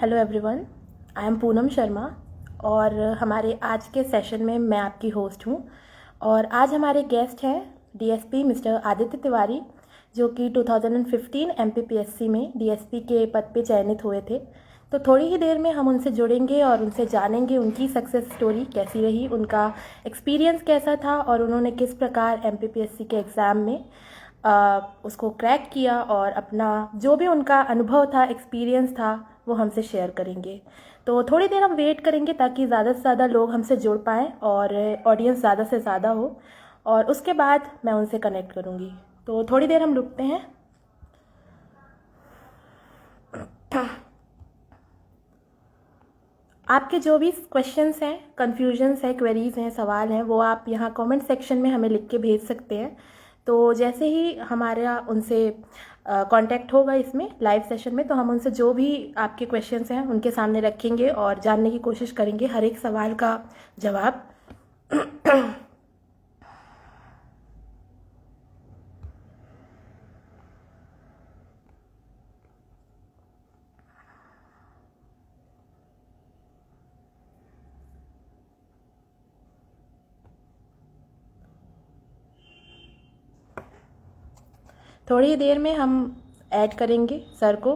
Hello everyone, I am Poonam Sharma और हमारे आज के सेशन में मैं आपकी होस्ट हूँ। और आज हमारे गेस्ट हैं डीएसपी मिस्टर आदित्य तिवारी, जो कि 2015 एमपीपीएससी में डीएसपी के पद पे चयनित हुए थे। तो थोड़ी ही देर में हम उनसे जुड़ेंगे और उनसे जानेंगे उनकी सक्सेस स्टोरी कैसी रही, उनका एक्सपीरियंस कैसा था और उन्होंने किस प्रकार एमपीपीएससी के एग्ज़ाम में उसको क्रैक किया और अपना जो भी उनका अनुभव था, एक्सपीरियंस था, वो हमसे शेयर करेंगे। तो थोड़ी देर हम वेट करेंगे ताकि ज़्यादा से ज़्यादा लोग हमसे जुड़ पाएँ और ऑडियंस ज़्यादा से ज़्यादा हो, और उसके बाद मैं उनसे कनेक्ट करूँगी। तो थोड़ी देर हम रुकते हैं। आपके जो भी क्वेश्चंस हैं, कन्फ्यूजन्स हैं, क्वेरीज हैं, सवाल हैं, वो आप यहाँ कमेंट सेक्शन में हमें लिख के भेज सकते हैं। तो जैसे ही हमारा उनसे कांटेक्ट होगा इसमें लाइव सेशन में, तो हम उनसे जो भी आपके क्वेश्चंस हैं उनके सामने रखेंगे और जानने की कोशिश करेंगे हर एक सवाल का जवाब। थोड़ी देर में हम ऐड करेंगे सर को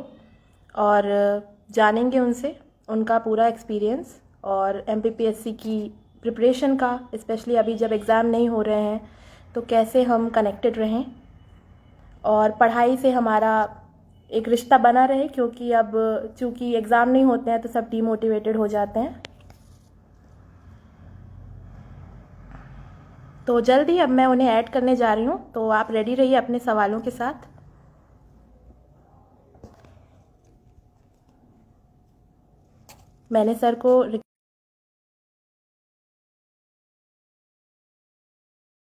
और जानेंगे उनसे उनका पूरा एक्सपीरियंस और एमपीपीएससी की प्रिपरेशन का, स्पेशली अभी जब एग्ज़ाम नहीं हो रहे हैं तो कैसे हम कनेक्टेड रहें और पढ़ाई से हमारा एक रिश्ता बना रहे, क्योंकि अब चूँकि एग्ज़ाम नहीं होते हैं तो सब डीमोटिवेटेड हो जाते हैं। तो जल्दी अब मैं उन्हें ऐड करने जा रही हूँ, तो आप रेडी रहिए अपने सवालों के साथ। मैंने सर को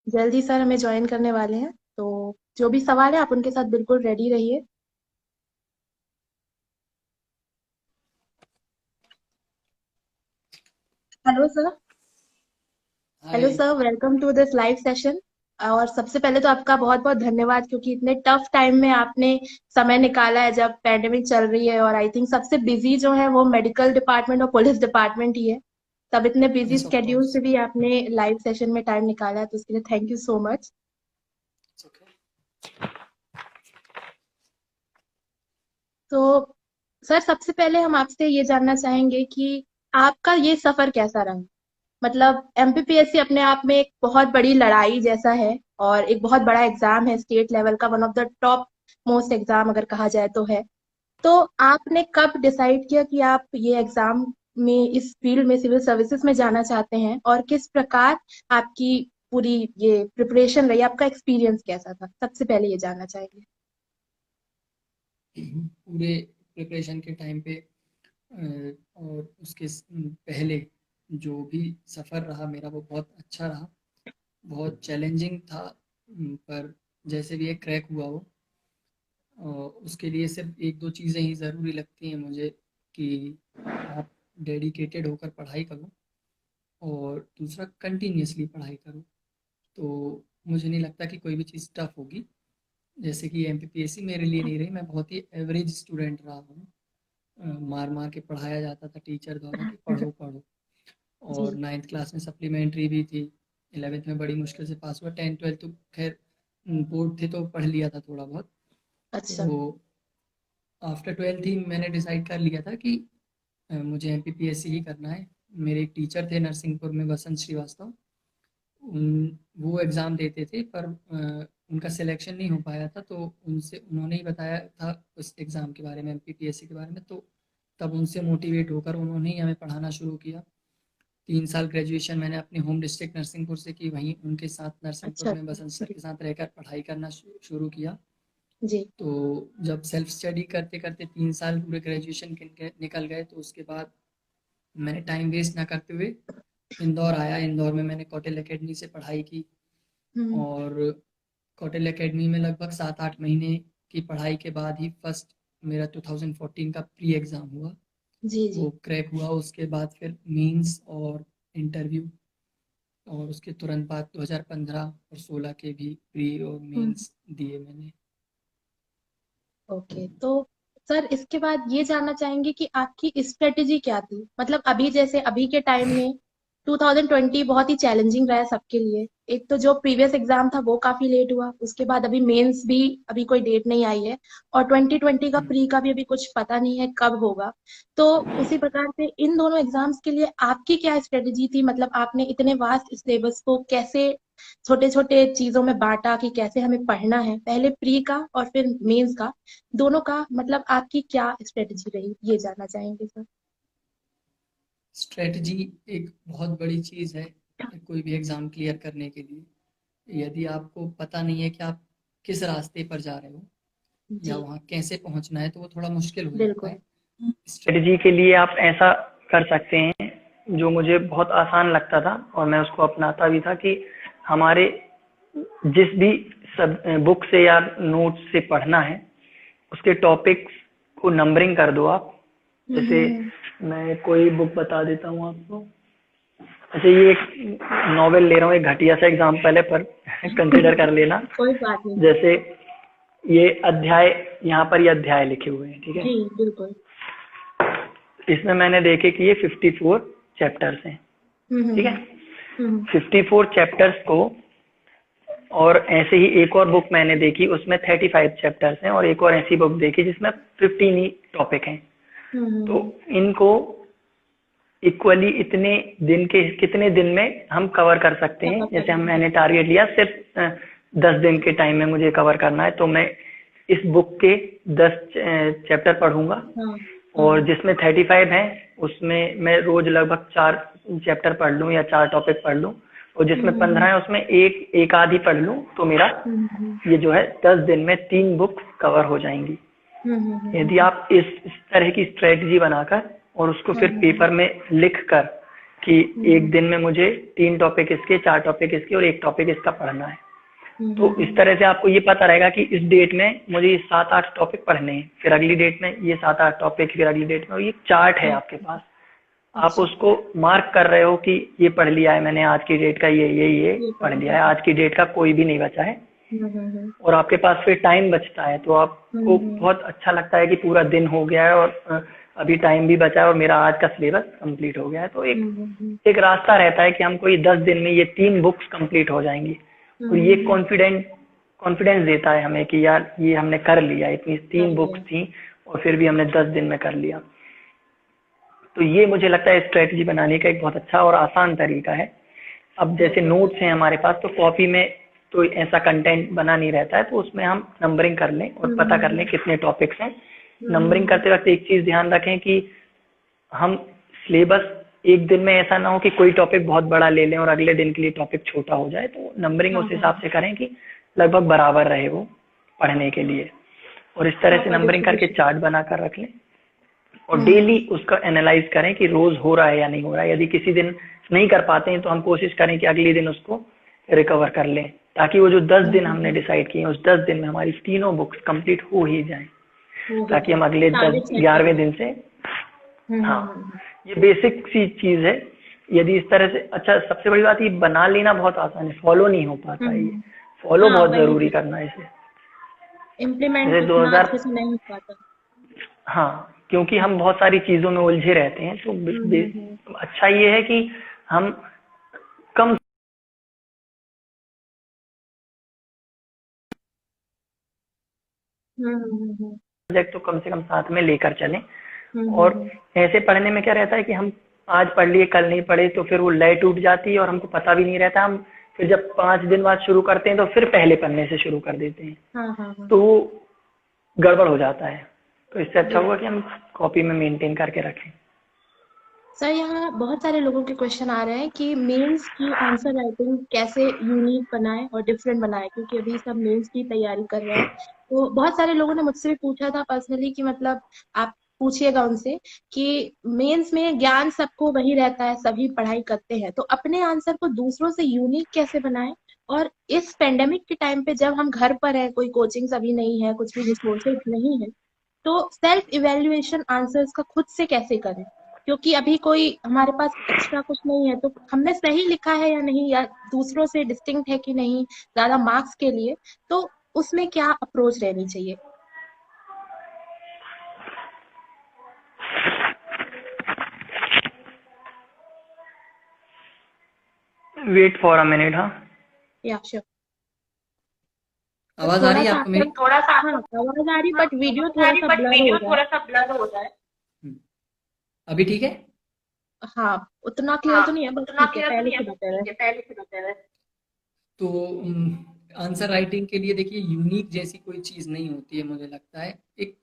जल्दी सर हमें ज्वाइन करने वाले हैं, तो जो भी सवाल है आप उनके साथ बिल्कुल रेडी रहिए। Hello sir. Hello hi. Sir, welcome to this live session. और सबसे पहले तो आपका बहुत बहुत धन्यवाद, क्योंकि इतने टफ टाइम में आपने समय निकाला है जब पैंडेमिक चल रही है, और आई थिंक सबसे बिजी जो है वो मेडिकल डिपार्टमेंट और पुलिस डिपार्टमेंट ही है। तब इतने busy yes, of schedule course. से भी आपने लाइव सेशन में टाइम निकाला है, तो उसके लिए thank you so much. It's okay. तो सर, सबसे पहले हम आपसे ये जानना चाहेंगे कि आपका ये सफर कैसा रहा। मतलब एमपीपीएससी अपने आप में एक बहुत बड़ी लड़ाई जैसा है और एक बहुत बड़ा एग्जाम है, स्टेट लेवल का one of the top most exam अगर कहा जाए तो है। तो आपने कब डिसाइड किया कि आप ये एग्जाम में, इस फील्ड में, सिविल सर्विसेज में जाना चाहते हैं, और किस प्रकार आपकी पूरी ये प्रिपरेशन रही, आपका एक्सपीरियंस कैसा था, सबसे पहले ये जानना चाहेंगे। पूरे प्रिपरेशन के टाइम पे और उसके पहले जो भी सफ़र रहा मेरा वो बहुत अच्छा रहा। बहुत चैलेंजिंग था, पर जैसे भी ये क्रैक हुआ वो, उसके लिए सिर्फ एक दो चीज़ें ही ज़रूरी लगती हैं मुझे, कि आप डेडिकेटेड होकर पढ़ाई करो और दूसरा कंटिन्यूअसली पढ़ाई करो। तो मुझे नहीं लगता कि कोई भी चीज़ टफ होगी। जैसे कि एमपीपीएससी मेरे लिए नहीं रही, मैं बहुत ही एवरेज स्टूडेंट रहा हूँ। मार मार के पढ़ाया जाता था टीचर द्वारा कि पढ़ो पढ़ो। और जी। नाइन्थ क्लास में सप्लीमेंट्री भी थी। 11th में बड़ी मुश्किल से पास हुआ। 10th 12th तो खैर बोर्ड थे तो पढ़ लिया था थोड़ा बहुत। अच्छा। तो आफ्टर 12th ही मैंने डिसाइड कर लिया था कि मुझे एमपीपीएससी ही करना है। मेरे एक टीचर थे नरसिंहपुर में, वसंत श्रीवास्तव। वो एग्ज़ाम देते थे, पर उनका सिलेक्शन नहीं हो पाया था, तो उनसे उन्होंने ही बताया था उस एग्ज़ाम के बारे में, एमपीपीएससी के बारे में। तो तब उनसे मोटिवेट होकर उन्होंने ही हमें पढ़ाना शुरू किया। 3 साल ग्रेजुएशन मैंने अपने होम डिस्ट्रिक्ट नरसिंहपुर से की, वहीं उनके साथ नरसिंहपुर अच्छा। में बसंत सर जी। के साथ रहकर पढ़ाई करना शुरू किया। जी। तो जब सेल्फ स्टडी करते करते 3 साल पूरे ग्रेजुएशन के निकल गए, तो उसके बाद मैंने टाइम वेस्ट ना करते हुए इंदौर आया। इंदौर में मैंने कौटिल्य एकेडमी से पढ़ाई की। हम्म। और कौटिल्य एकेडमी में लगभग 7-8 महीने की पढ़ाई के बाद ही फर्स्ट मेरा 2014 का प्री एग्ज़ाम हुआ। जी। जी। वो क्रैक हुआ। उसके बाद फिर मेंस और इंटरव्यू, और उसके तुरंत बाद 2015 और 16 के भी प्री और हम्म। मेंस दिए मैंने। ओके। तो सर इसके बाद ये जानना चाहेंगे कि आपकी स्ट्रेटेजी क्या थी, मतलब अभी जैसे अभी के टाइम में 2020 बहुत ही चैलेंजिंग रहा है सबके लिए। एक तो जो प्रीवियस एग्जाम था वो काफी लेट हुआ, उसके बाद अभी मेंस भी अभी कोई डेट नहीं आई है, और 2020 का प्री का भी अभी कुछ पता नहीं है कब होगा। तो उसी प्रकार से इन दोनों एग्जाम्स के लिए आपकी क्या स्ट्रेटेजी थी, मतलब आपने इतने वास्ट सिलेबस को कैसे छोटे छोटे चीजों में बांटा कि कैसे हमें पढ़ना है, पहले प्री का और फिर मेंस का, दोनों का, मतलब आपकी क्या स्ट्रेटजी रही, ये जानना चाहेंगे सर। स्ट्रेटजी एक बहुत बड़ी चीज़ है कोई भी एग्ज़ाम क्लियर करने के लिए। यदि आपको पता नहीं है कि आप किस रास्ते पर जा रहे हो या जी वहाँ कैसे पहुँचना है, तो वो थोड़ा मुश्किल हो जाता बिल्कुल। है। स्ट्रेटजी के लिए आप ऐसा कर सकते हैं, जो मुझे बहुत आसान लगता था और मैं उसको अपनाता भी था, कि हमारे जिस भी सब बुक से या नोट से पढ़ना है, उसके टॉपिक्स को नंबरिंग कर दो आप। जैसे हम्म। मैं कोई बुक बता देता हूँ आपको। अच्छा, ये एक नॉवेल ले रहा हूँ, एक घटिया सा एग्जाम्पल है पर कंसिडर कर लेना। कोई बात नहीं सर। जैसे ये अध्याय, यहाँ पर ये अध्याय लिखे हुए हैं, ठीक है। जी बिल्कुल। इसमें मैंने देखे कि ये 54 चैप्टर्स हैं, ठीक है। हम्म। 54 चैप्टर्स को, और ऐसे ही एक और बुक मैंने देखी, उसमें 35 चैप्टर्स हैं, और एक और ऐसी बुक देखी जिसमें 15 ही टॉपिक हैं। तो हम्म। इनको इक्वली इतने दिन के, कितने दिन में हम कवर कर सकते हैं। जैसे हम, मैंने टारगेट लिया सिर्फ 10 दिन के टाइम में मुझे कवर करना है, तो मैं इस बुक के 10 चैप्टर पढ़ूंगा, हाँ और हाँ। जिसमें 35 हैं उसमें मैं रोज लगभग 4 चैप्टर पढ़ लूँ या 4 टॉपिक पढ़ लूँ, और जिसमें 15 है उसमें एक आधी पढ़ लूँ, तो मेरा हम्म। ये जो है 10 दिन में 3 बुक कवर हो जाएंगी। यदि आप इस तरह की स्ट्रेटजी बनाकर और उसको फिर पेपर में लिख कर कि एक दिन में मुझे 3 टॉपिक इसके, 4 टॉपिक इसके और 1 टॉपिक इसका पढ़ना है, तो इस तरह से आपको ये पता रहेगा कि इस डेट में मुझे ये 7-8 टॉपिक पढ़ने हैं, फिर अगली डेट में ये 7-8 टॉपिक, फिर अगली डेट में, ये चार्ट है आपके पास। आप उसको मार्क कर रहे हो कि ये पढ़ लिया है मैंने, आज की डेट का ये पढ़ लिया है, आज की डेट का कोई भी नहीं बचा है, और आपके पास फिर टाइम बचता है, तो आपको बहुत अच्छा लगता है कि पूरा दिन हो गया है और अभी टाइम भी बचा है और मेरा आज का सिलेबस कंप्लीट हो गया है। तो एक रास्ता रहता है कि हमको ये 10 दिन में ये 3 बुक्स कंप्लीट हो जाएंगी, और ये कॉन्फिडेंस देता है हमें कि यार ये हमने कर लिया, इतनी 3 बुक्स थी और फिर भी हमने 10 दिन में कर लिया। तो ये मुझे लगता है स्ट्रेटजी बनाने का एक बहुत अच्छा और आसान तरीका है। अब जैसे नोट्स हैं हमारे पास, तो कॉपी में तो ऐसा कंटेंट बना नहीं रहता है, तो उसमें हम नंबरिंग कर लें और पता कर लें कितने टॉपिक्स हैं। नंबरिंग करते वक्त एक चीज ध्यान रखें कि हम सिलेबस एक दिन में ऐसा ना हो कि कोई टॉपिक बहुत बड़ा ले लें और अगले दिन के लिए टॉपिक छोटा हो जाए, तो नंबरिंग उस हिसाब से करें कि लगभग बराबर रहे वो पढ़ने के लिए, और इस तरह से नंबरिंग करके चार्ट बनाकर रख लें, और डेली उसका एनालाइज करें कि रोज हो रहा है या नहीं हो रहा है। यदि किसी दिन नहीं कर पाते हैं तो हम कोशिश करें कि अगले दिन उसको रिकवर कर लें, ताकि वो जो 10 दिन हमने डिसाइड किए उस 10 दिन में हमारी तीनों बुक्स कंप्लीट हो ही जाएं, ताकि हम अगले 11वें दिन से, हाँ, ये बेसिक सी चीज है। यदि इस तरह से, अच्छा सबसे बड़ी बात, ये बना लेना बहुत आसान है, फॉलो नहीं हो पाता है, ये फॉलो बहुत जरूरी करना है इसे। इम्प्लीमेंट जैसे उतना 2000, अच्छे से नहीं हो पाता। हाँ, क्योंकि हम बहुत सारी चीजों में उलझे रहते हैं, तो अच्छा ये है कि हम कम सब्जेक्ट तो कम से कम साथ में लेकर चलें। और ऐसे पढ़ने में क्या रहता है कि हम आज पढ़ लिए कल नहीं पढ़े, तो फिर वो लय टूट जाती है और हमको पता भी नहीं रहता। हम फिर जब 5 दिन बाद शुरू करते हैं तो फिर पहले पन्ने से शुरू कर देते हैं, तो वो गड़बड़ हो जाता है। तो इससे अच्छा होगा कि हम कॉपी में मेंटेन करके रखें। सर यहाँ बहुत सारे लोगों के क्वेश्चन आ रहे हैं कि मेंस की आंसर राइटिंग कैसे यूनिक बनाए और डिफरेंट बनाए, क्योंकि अभी सब मेंस की तैयारी कर रहे हैं। तो बहुत सारे लोगों ने मुझसे भी पूछा था पर्सनली कि मतलब आप पूछिएगा उनसे कि मेंस में ज्ञान सबको वही रहता है, सभी पढ़ाई करते हैं, तो अपने आंसर को दूसरों से यूनिक कैसे बनाएं। और इस पेंडेमिक के टाइम पे जब हम घर पर हैं, कोई कोचिंग अभी नहीं है, कुछ भी रिसोर्सेज नहीं है, तो सेल्फ इवेल्युएशन आंसर्स का खुद से कैसे करें, क्योंकि अभी कोई हमारे पास एक्स्ट्रा कुछ नहीं है, तो हमने सही लिखा है या नहीं, या दूसरों से डिस्टिंक्ट है कि नहीं ज्यादा मार्क्स के लिए, तो उसमें क्या अप्रोच रहनी चाहिए। Wait for a minute. हाँ, या श्योर। आवाज आ थोड़ा रही है सा आपको मेरी? थोड़ा सा हाँ आवाज आ रही, बट वीडियो थोड़ा सा ब्लर हो रहा है। अभी ठीक है? हाँ, उतना क्लियर तो नहीं है, बस ठीक है, पहले से बेटर है। तो आंसर राइटिंग के लिए देखिए, यूनिक जैसी कोई चीज़ नहीं होती है, मुझे लगता है एक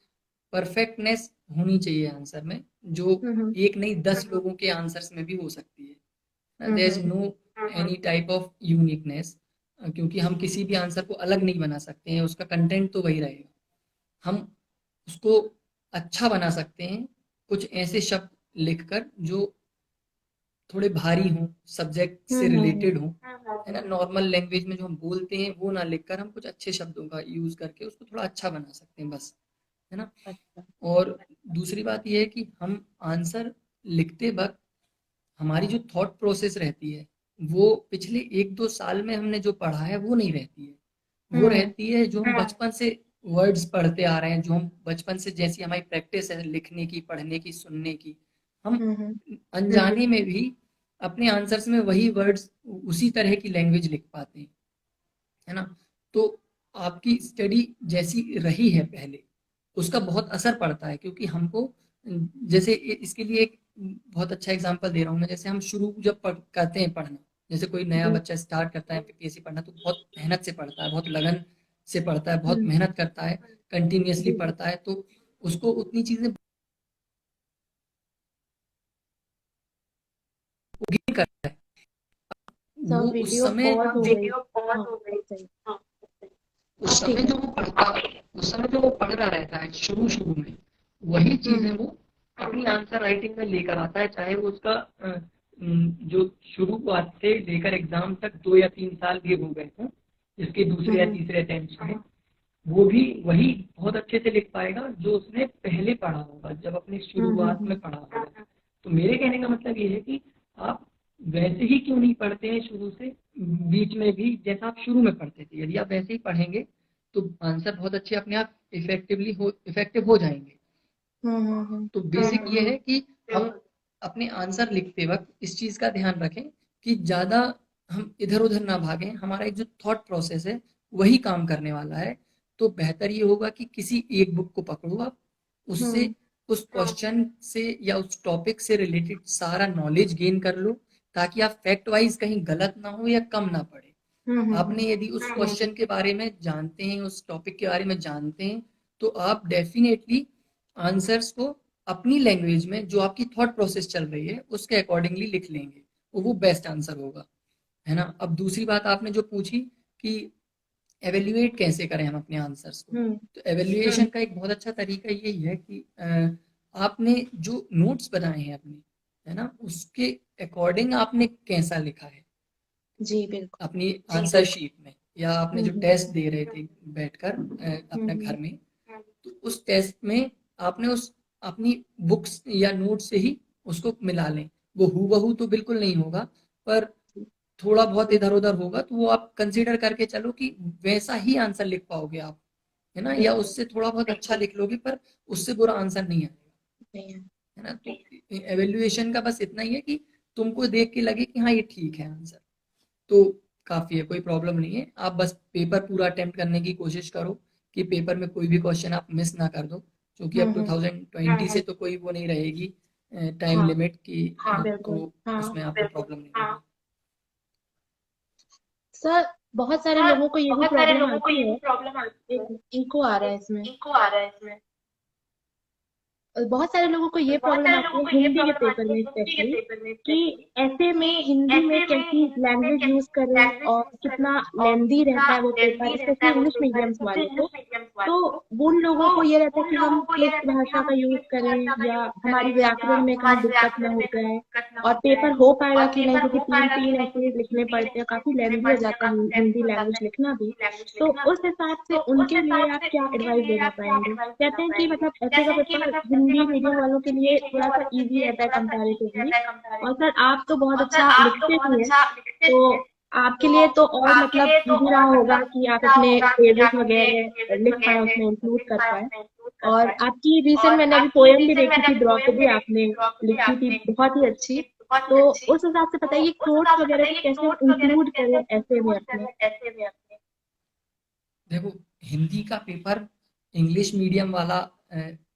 परफेक्टनेस होनी चाहिए आंसर में, जो एक नहीं 10 लोगों के आंसर्स में भी हो सकती है। There is no any type of uniqueness, क्योंकि हम किसी भी आंसर को अलग नहीं बना सकते हैं, उसका कंटेंट तो वही रहेगा। हम उसको अच्छा बना सकते हैं कुछ ऐसे शब्द लिखकर जो थोड़े भारी हों, सब्जेक्ट से रिलेटेड हों, है ना? नॉर्मल लैंग्वेज में जो हम बोलते हैं वो ना लिखकर हम कुछ अच्छे शब्दों का यूज़ करके उसको थोड़ा अच्छा बना सकते हैं बस, है ना? अच्छा। और दूसरी बात ये है कि हम आंसर लिखते वक़्त हमारी जो थॉट प्रोसेस रहती है, वो पिछले 1-2 साल में हमने जो पढ़ा है वो नहीं रहती है। वो रहती है जो हम बचपन से वर्ड्स पढ़ते आ रहे हैं, जो हम बचपन से जैसी हमारी प्रैक्टिस है लिखने की, पढ़ने की, सुनने की, हम अनजाने में भी अपने आंसर्स में वही वर्ड्स उसी तरह की लैंग्वेज लिख पाते हैं, है ना? तो आपकी स्टडी जैसी रही है पहले, उसका बहुत असर पड़ता है, क्योंकि हमको जैसे इसके लिए एक बहुत अच्छा एग्जांपल दे रहा हूँ मैं। जैसे हम शुरू जब करते हैं पढ़ना, जैसे कोई नया बच्चा स्टार्ट करता है एमपीएससी पढ़ना, तो बहुत मेहनत से पढ़ता है, बहुत लगन से पढ़ता है, बहुत मेहनत करता है, कंटिन्यूअसली पढ़ता है, तो उसको उतनी चीजें करता है। वो उस समय उस समय जो वो पढ़ता उस समय जो वो पढ़ रहा रहता है शुरू शुरू में, वही चीजें वो अपनी आंसर राइटिंग में लेकर आता है, चाहे वो उसका जो शुरुआत से लेकर एग्जाम तक 2 या 3 साल भी हो गए हों, इसके दूसरे या तीसरे अटेम्प्ट में, वो भी वही बहुत अच्छे से लिख पाएगा जो उसने पहले पढ़ा होगा, जब अपनी शुरुआत में पढ़ा होगा। तो मेरे कहने का मतलब ये है कि आप वैसे ही क्यों नहीं पढ़ते हैं शुरू से, बीच में भी जैसा आप शुरू में पढ़ते थे, यदि आप वैसे ही पढ़ेंगे तो आंसर बहुत अच्छे अपने आप इफेक्टिव हो जाएंगे। तो बेसिक ये है कि हम अपने आंसर लिखते वक्त इस चीज का ध्यान रखें कि ज्यादा हम इधर उधर ना भागें, हमारा एक जो थॉट प्रोसेस है वही काम करने वाला है। तो बेहतर ये होगा कि किसी एक बुक को पकड़ो आप, उससे उस क्वेश्चन से या उस टॉपिक से रिलेटेड सारा नॉलेज गेन कर लो, ताकि आप फैक्ट वाइज कहीं गलत ना हो या कम ना पड़े। आपने यदि उस क्वेश्चन के बारे में जानते हैं, उस टॉपिक के बारे में जानते हैं, तो आप डेफिनेटली आंसर्स को अपनी लैंग्वेज में जो आपकी थॉट प्रोसेस चल रही है उसके अकॉर्डिंगली लिख लेंगे, वो बेस्ट आंसर होगा, है ना? अब दूसरी बात आपने जो पूछी कि एवेल्युएट कैसे करें हम अपने आंसर्स को, तो एवेल्युएशन का एक बहुत अच्छा तरीका यही है कि आपने जो नोट्स बनाए हैं अपने, है ना, उसके अकॉर्डिंग आपने कैसा लिखा है जी बिल्कुल अपनी आंसर शीट में, या आपने जो टेस्ट दे रहे थे बैठकर अपने घर में, तो उस टेस्ट में आपने उस अपनी बुक्स या नोट से ही उसको मिला लें। वो हूबहू तो बिल्कुल नहीं होगा, पर थोड़ा बहुत इधर उधर होगा, तो वो आप कंसीडर करके चलो कि वैसा ही आंसर लिख पाओगे आप, है ना? या उससे थोड़ा बहुत अच्छा लिख लोगे, पर उससे बुरा आंसर नहीं आएगा, है ना? तो एवेल्युएशन का बस इतना ही है कि तुमको देख के लगे कि हाँ ये ठीक है आंसर, तो काफी है, कोई प्रॉब्लम नहीं है। आप बस पेपर पूरा अटेम्प्ट करने की कोशिश करो कि पेपर में कोई भी क्वेश्चन आप मिस ना कर दो, क्योंकि अब 2020 से तो कोई वो नहीं रहेगी टाइम लिमिट की, तो उसमें आपको प्रॉब्लम नहीं होगी। सर बहुत सारे लोगों को ये भी प्रॉब्लम आती है, एक इको आ रहा है इसमें। बहुत सारे लोगों को ये प्रॉब्लम आती है हिंदी के पेपर में स्पेशली, कि ऐसे में हिंदी में कैसी लैंग्वेज यूज करें और कितना लेंदी रहता है वो पेपर, स्पेशली इंग्लिश मीडियम्स वालों को। तो उन लोगों को ये रहता है कि हम क्लिष्ट भाषा का यूज करें या हमारी व्याकरण में कहीं दिक्कत ना हो जाए, और पेपर हो पाएगा कि नहीं, क्योंकि 3 ऐसे लिखने पड़ते हैं, काफी लेंदी हो जाता है हिंदी लैंग्वेज लिखना भी। तो उस हिसाब से उनके लिए आप क्या एडवाइस देना पाएंगे? कहते हैं कि मतलब ऐसे का पेपर हिंदी मीडियम वालों के लिए थोड़ा सा इजी रहता है कंपैरेटिवली, और सर आप तो बहुत अच्छा लिखते भी हैं, तो आपके लिए तो और मतलब इजी रहा होगा कि आप अपने पेजेस वगैरह लिख पाए, उसमें इंक्लूड कर पाए। और आपकी रिसेंट मैंने अभी पोएम भी देखी थी, द्रौपदी आपने लिखी थी, बहुत ही अच्छी। तो उस हिसाब से बताइए कोट्स वगैरह को कैसे इंक्लूड करें ऐसे में अपने। देखो, हिंदी का पेपर इंग्लिश मीडियम वाला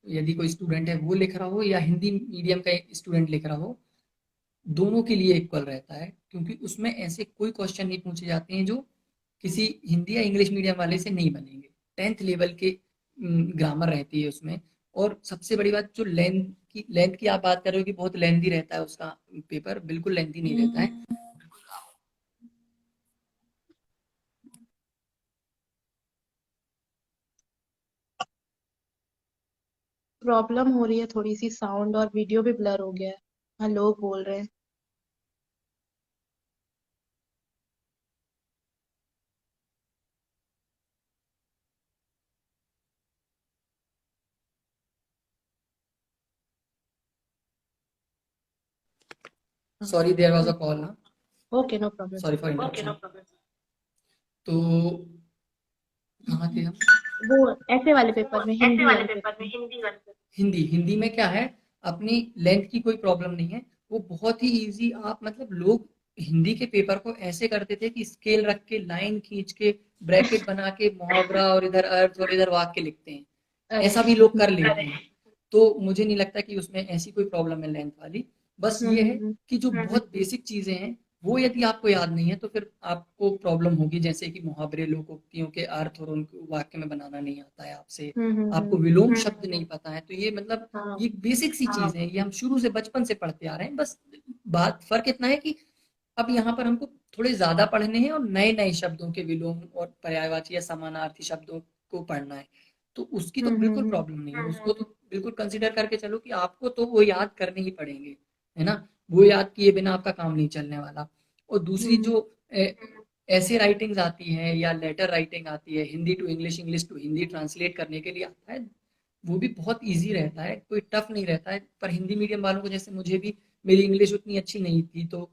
यदि कोई स्टूडेंट है वो लिख रहा हो या हिंदी मीडियम का स्टूडेंट लिख रहा हो, दोनों के लिए इक्वल रहता है, क्योंकि उसमें ऐसे कोई क्वेश्चन नहीं पूछे जाते हैं जो किसी हिंदी या इंग्लिश मीडियम वाले से नहीं बनेंगे। 10th लेवल के ग्रामर रहती है उसमें। और सबसे बड़ी बात, जो लेंथ की आप बात कर रहे हो कि बहुत लेंथी रहता है उसका पेपर, बिल्कुल लेंथी नहीं रहता है। प्रॉब्लम हो रही है थोड़ी सी, साउंड और वीडियो भी ब्लर हो गया है। हाँ, लोग बोल रहे हैं। Sorry, there was a call ना। Okay, no problem. Sorry for interruption. तो कहाँ थे हम? वो ऐसे वाले पेपर में, हिंदी वाले पेपर में। हिंदी में क्या है, अपनी लेंथ की कोई प्रॉब्लम नहीं है। वो बहुत ही इजी, आप मतलब लोग हिंदी के पेपर को ऐसे करते थे कि स्केल रख के, लाइन खींच के, ब्रैकेट बना के मुहावरा और इधर अर्थ और इधर वाक्य लिखते हैं। ऐसा भी लोग कर लेते हैं। तो मुझे नहीं लगता कि उसमें ऐसी कोई प्रॉब्लम है लेंथ वाली। बस ये है कि जो बहुत बेसिक चीजें हैं वो यदि आपको याद नहीं है तो फिर आपको प्रॉब्लम होगी, जैसे कि मुहावरे, लोकोक्तियों के अर्थ और उनको वाक्य में बनाना नहीं आता है आपसे, आपको विलोम शब्द नहीं पता है। तो ये मतलब हाँ। ये बेसिक सी चीज है, ये हम शुरू से बचपन से पढ़ते आ रहे हैं। बस बात फर्क इतना है कि अब यहाँ पर हमको थोड़े ज्यादा पढ़ने हैं और नए नए शब्दों के विलोम और पर्यायवाची या समानार्थी शब्दों को पढ़ना है। तो उसकी तो बिल्कुल प्रॉब्लम नहीं है, उसको तो बिल्कुल कंसिडर करके चलो कि आपको तो वो याद करने ही पड़ेंगे, है ना। वो याद किए बिना आपका काम नहीं चलने वाला। और दूसरी जो ऐसे राइटिंग्स आती हैं या लेटर राइटिंग आती है, Hindi to English, English to Hindi translate करने के लिए आता है, वो भी बहुत इजी रहता है, कोई टफ नहीं रहता है। पर हिंदी मीडियम वालों को, जैसे मुझे भी, मेरी इंग्लिश उतनी अच्छी नहीं थी, तो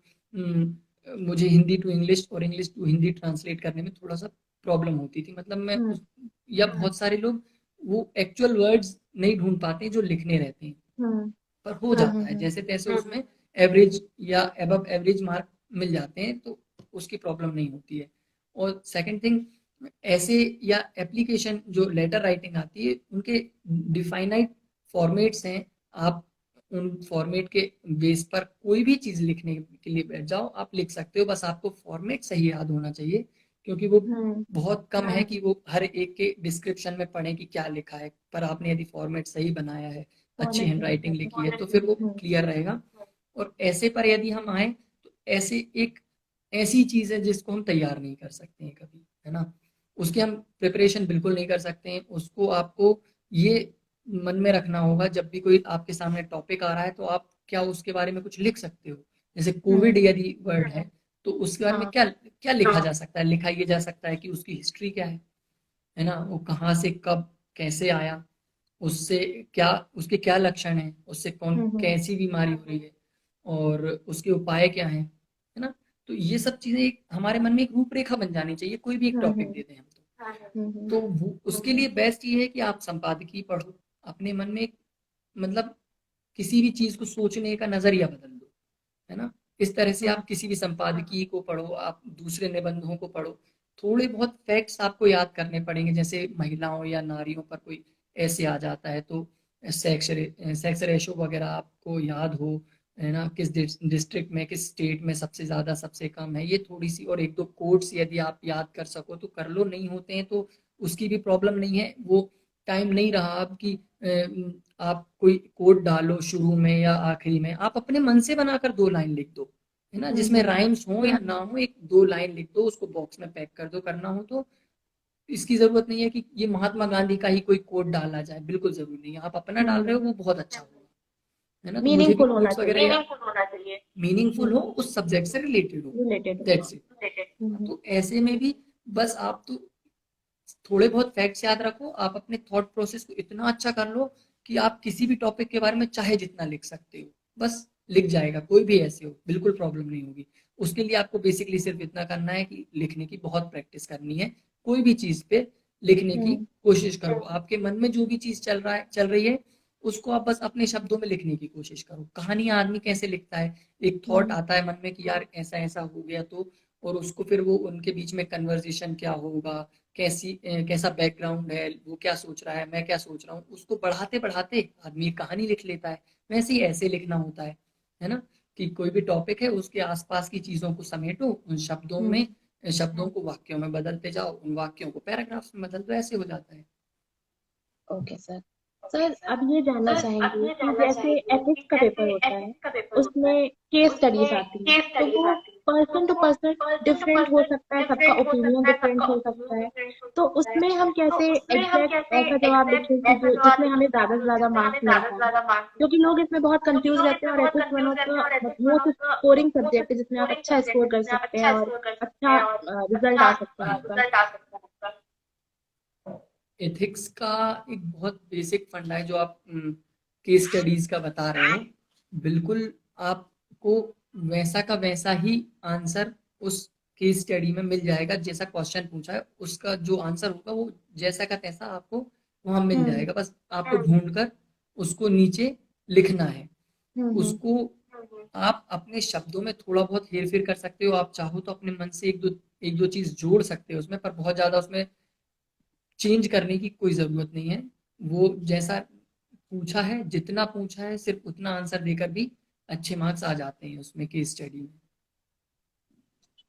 मुझे हिंदी टू इंग्लिश और इंग्लिश टू हिंदी ट्रांसलेट करने में थोड़ा सा प्रॉब्लम होती थी। मतलब मैं या बहुत सारे लोग वो एक्चुअल वर्ड्स नहीं ढूंढ पाते जो लिखने रहते हैं, पर हो जाता है जैसे तैसे, उसमें एवरेज या अबव एवरेज मार्क मिल जाते हैं, तो उसकी प्रॉब्लम नहीं होती है। और सेकंड थिंग, ऐसे या एप्लीकेशन जो लेटर राइटिंग आती है, उनके डिफाइनाइट फॉर्मेट्स हैं। आप उन फॉर्मेट के बेस पर कोई भी चीज लिखने के लिए बैठ जाओ, आप लिख सकते हो। बस आपको फॉर्मेट सही याद होना चाहिए, क्योंकि वो बहुत कम है कि वो हर एक के डिस्क्रिप्शन में पढ़े कि क्या लिखा है। पर आपने यदि फॉर्मेट सही बनाया है, अच्छी हैंड राइटिंग लिखी है, तो फिर वो क्लियर रहेगा। और ऐसे पर यदि हम आए तो ऐसे एक ऐसी चीज है जिसको हम तैयार नहीं कर सकते हैं कभी, है ना। उसकी हम प्रिपरेशन बिल्कुल नहीं कर सकते हैं। उसको आपको ये मन में रखना होगा, जब भी कोई आपके सामने टॉपिक आ रहा है तो आप क्या उसके बारे में कुछ लिख सकते हो। जैसे कोविड यदि वर्ड है तो उसके बारे में क्या क्या लिखा जा सकता है, लिखा ये जा सकता है कि उसकी हिस्ट्री क्या है ना, वो कहाँ से कब कैसे आया, उससे क्या, उसके क्या लक्षण हैं, उससे कौन कैसी बीमारी हो रही है और उसके उपाय क्या हैं, है ना। तो ये सब चीजें एक हमारे मन में एक रूपरेखा बन जानी चाहिए, कोई भी एक टॉपिक दे दें हम तो उसके लिए बेस्ट ये है कि आप संपादकीय पढ़ो, अपने मन में मतलब किसी भी चीज को सोचने का नजरिया बदल दो, है ना। इस तरह से आप किसी भी संपादकीय को पढ़ो, आप दूसरे निबंधों को पढ़ो। थोड़े बहुत फैक्ट्स आपको याद करने पड़ेंगे, जैसे महिलाओं या नारियों पर कोई ऐसे आ जाता है तो सेक्स रेशो वगैरह आपको याद हो, है ना, किस डिस्ट्रिक्ट में, किस स्टेट में सबसे ज्यादा सबसे कम है, ये थोड़ी सी। और एक दो कोड्स यदि आप याद कर सको तो कर लो, नहीं होते हैं तो उसकी भी प्रॉब्लम नहीं है। वो टाइम नहीं रहा आपकी, आप कोई कोड डालो शुरू में या आखिरी में, आप अपने मन से बनाकर 2 लाइन लिख दो, है ना, जिसमें राइम्स हो या ना हो, एक 2 लाइन लिख दो, उसको बॉक्स में पैक कर दो। करना हो तो इसकी जरूरत नहीं है कि ये महात्मा गांधी का ही कोई कोड डाला जाए, बिल्कुल जरूरी नहीं है। आप अपना डाल रहे हो वो बहुत अच्छा होगा, है ना। तो मुझे भी मीनिंगफुल होना कोट्स वगैरह चाहिए। मीनिंगफुल हो, उस सब्जेक्ट से रिलेटेड हो, रिलेटेड। That's it. तो ऐसे में भी बस आप तो थोड़े बहुत फैक्ट्स याद रखो, आप अपने थॉट प्रोसेस को इतना अच्छा कर लो कि आप किसी भी टॉपिक के बारे में चाहे जितना लिख सकते हो, बस लिख जाएगा, कोई भी ऐसे हो, बिल्कुल प्रॉब्लम नहीं होगी। उसके लिए आपको बेसिकली सिर्फ इतना करना है कि लिखने की बहुत प्रैक्टिस करनी है। कोई भी चीज पे लिखने की कोशिश करो, आपके मन में जो भी चीज चल रही है उसको आप बस अपने शब्दों में लिखने की कोशिश करो। कहानी आदमी कैसे लिखता है, एक थॉट आता है मन में कि यार ऐसा ऐसा हो गया तो, और उसको फिर वो उनके बीच में कन्वर्सेशन क्या होगा, कैसा बैकग्राउंड है, वो क्या सोच रहा है, मैं क्या सोच रहा हूँ, उसको बढ़ाते बढ़ाते आदमी एक कहानी लिख लेता है। वैसे ही ऐसे लिखना होता है ना, कि कोई भी टॉपिक है उसके आसपास की चीजों को समेटो उन शब्दों में, शब्दों को वाक्यों में बदलते जाओ, उन वाक्यों को पैराग्राफ्स में बदल दो, ऐसे हो जाता है। Okay sir. सर अब ये जानना चाहेंगे कि जैसे एथिक्स का पेपर होता है उसमें केस स्टडीज आती है, तो वो पर्सन टू पर्सन डिफरेंट हो सकता है, सबका ओपिनियन डिफरेंट हो सकता है, तो उसमें हम कैसे एग्जैक्ट ऐसा जवाब लिखें कि जो जिसमें हमें ज्यादा से ज्यादा मार्क्स मिल पाए, क्योंकि लोग इसमें बहुत कंफ्यूज रहते हैं और ethics one of the most scoring subject है जिसमें आप अच्छा स्कोर कर सकते हैं और अच्छा रिजल्ट आ सकता है आपका। एथिक्स का एक बहुत बेसिक फंडा है जो आप केस स्टडीज का बता रहे हो, बिल्कुल आपको वैसा का वैसा ही आंसर उस केस स्टडी में मिल जाएगा, जैसा क्वेश्चन पूछा है उसका जो आंसर होगा वो जैसा का तैसा आपको वहां मिल जाएगा। बस आपको ढूंढकर उसको नीचे लिखना है। उसको आप अपने शब्दों में थोड़ा बहुत हेर फेर कर सकते हो, आप चाहो तो अपने मन से एक दो चीज जोड़ सकते हो उसमें, पर बहुत ज्यादा उसमें चेंज करने की कोई जरूरत नहीं है। वो जैसा पूछा है, जितना पूछा है सिर्फ उतना आंसर देकर भी अच्छे मार्क्स आ जाते हैं उसमें केस स्टडी में।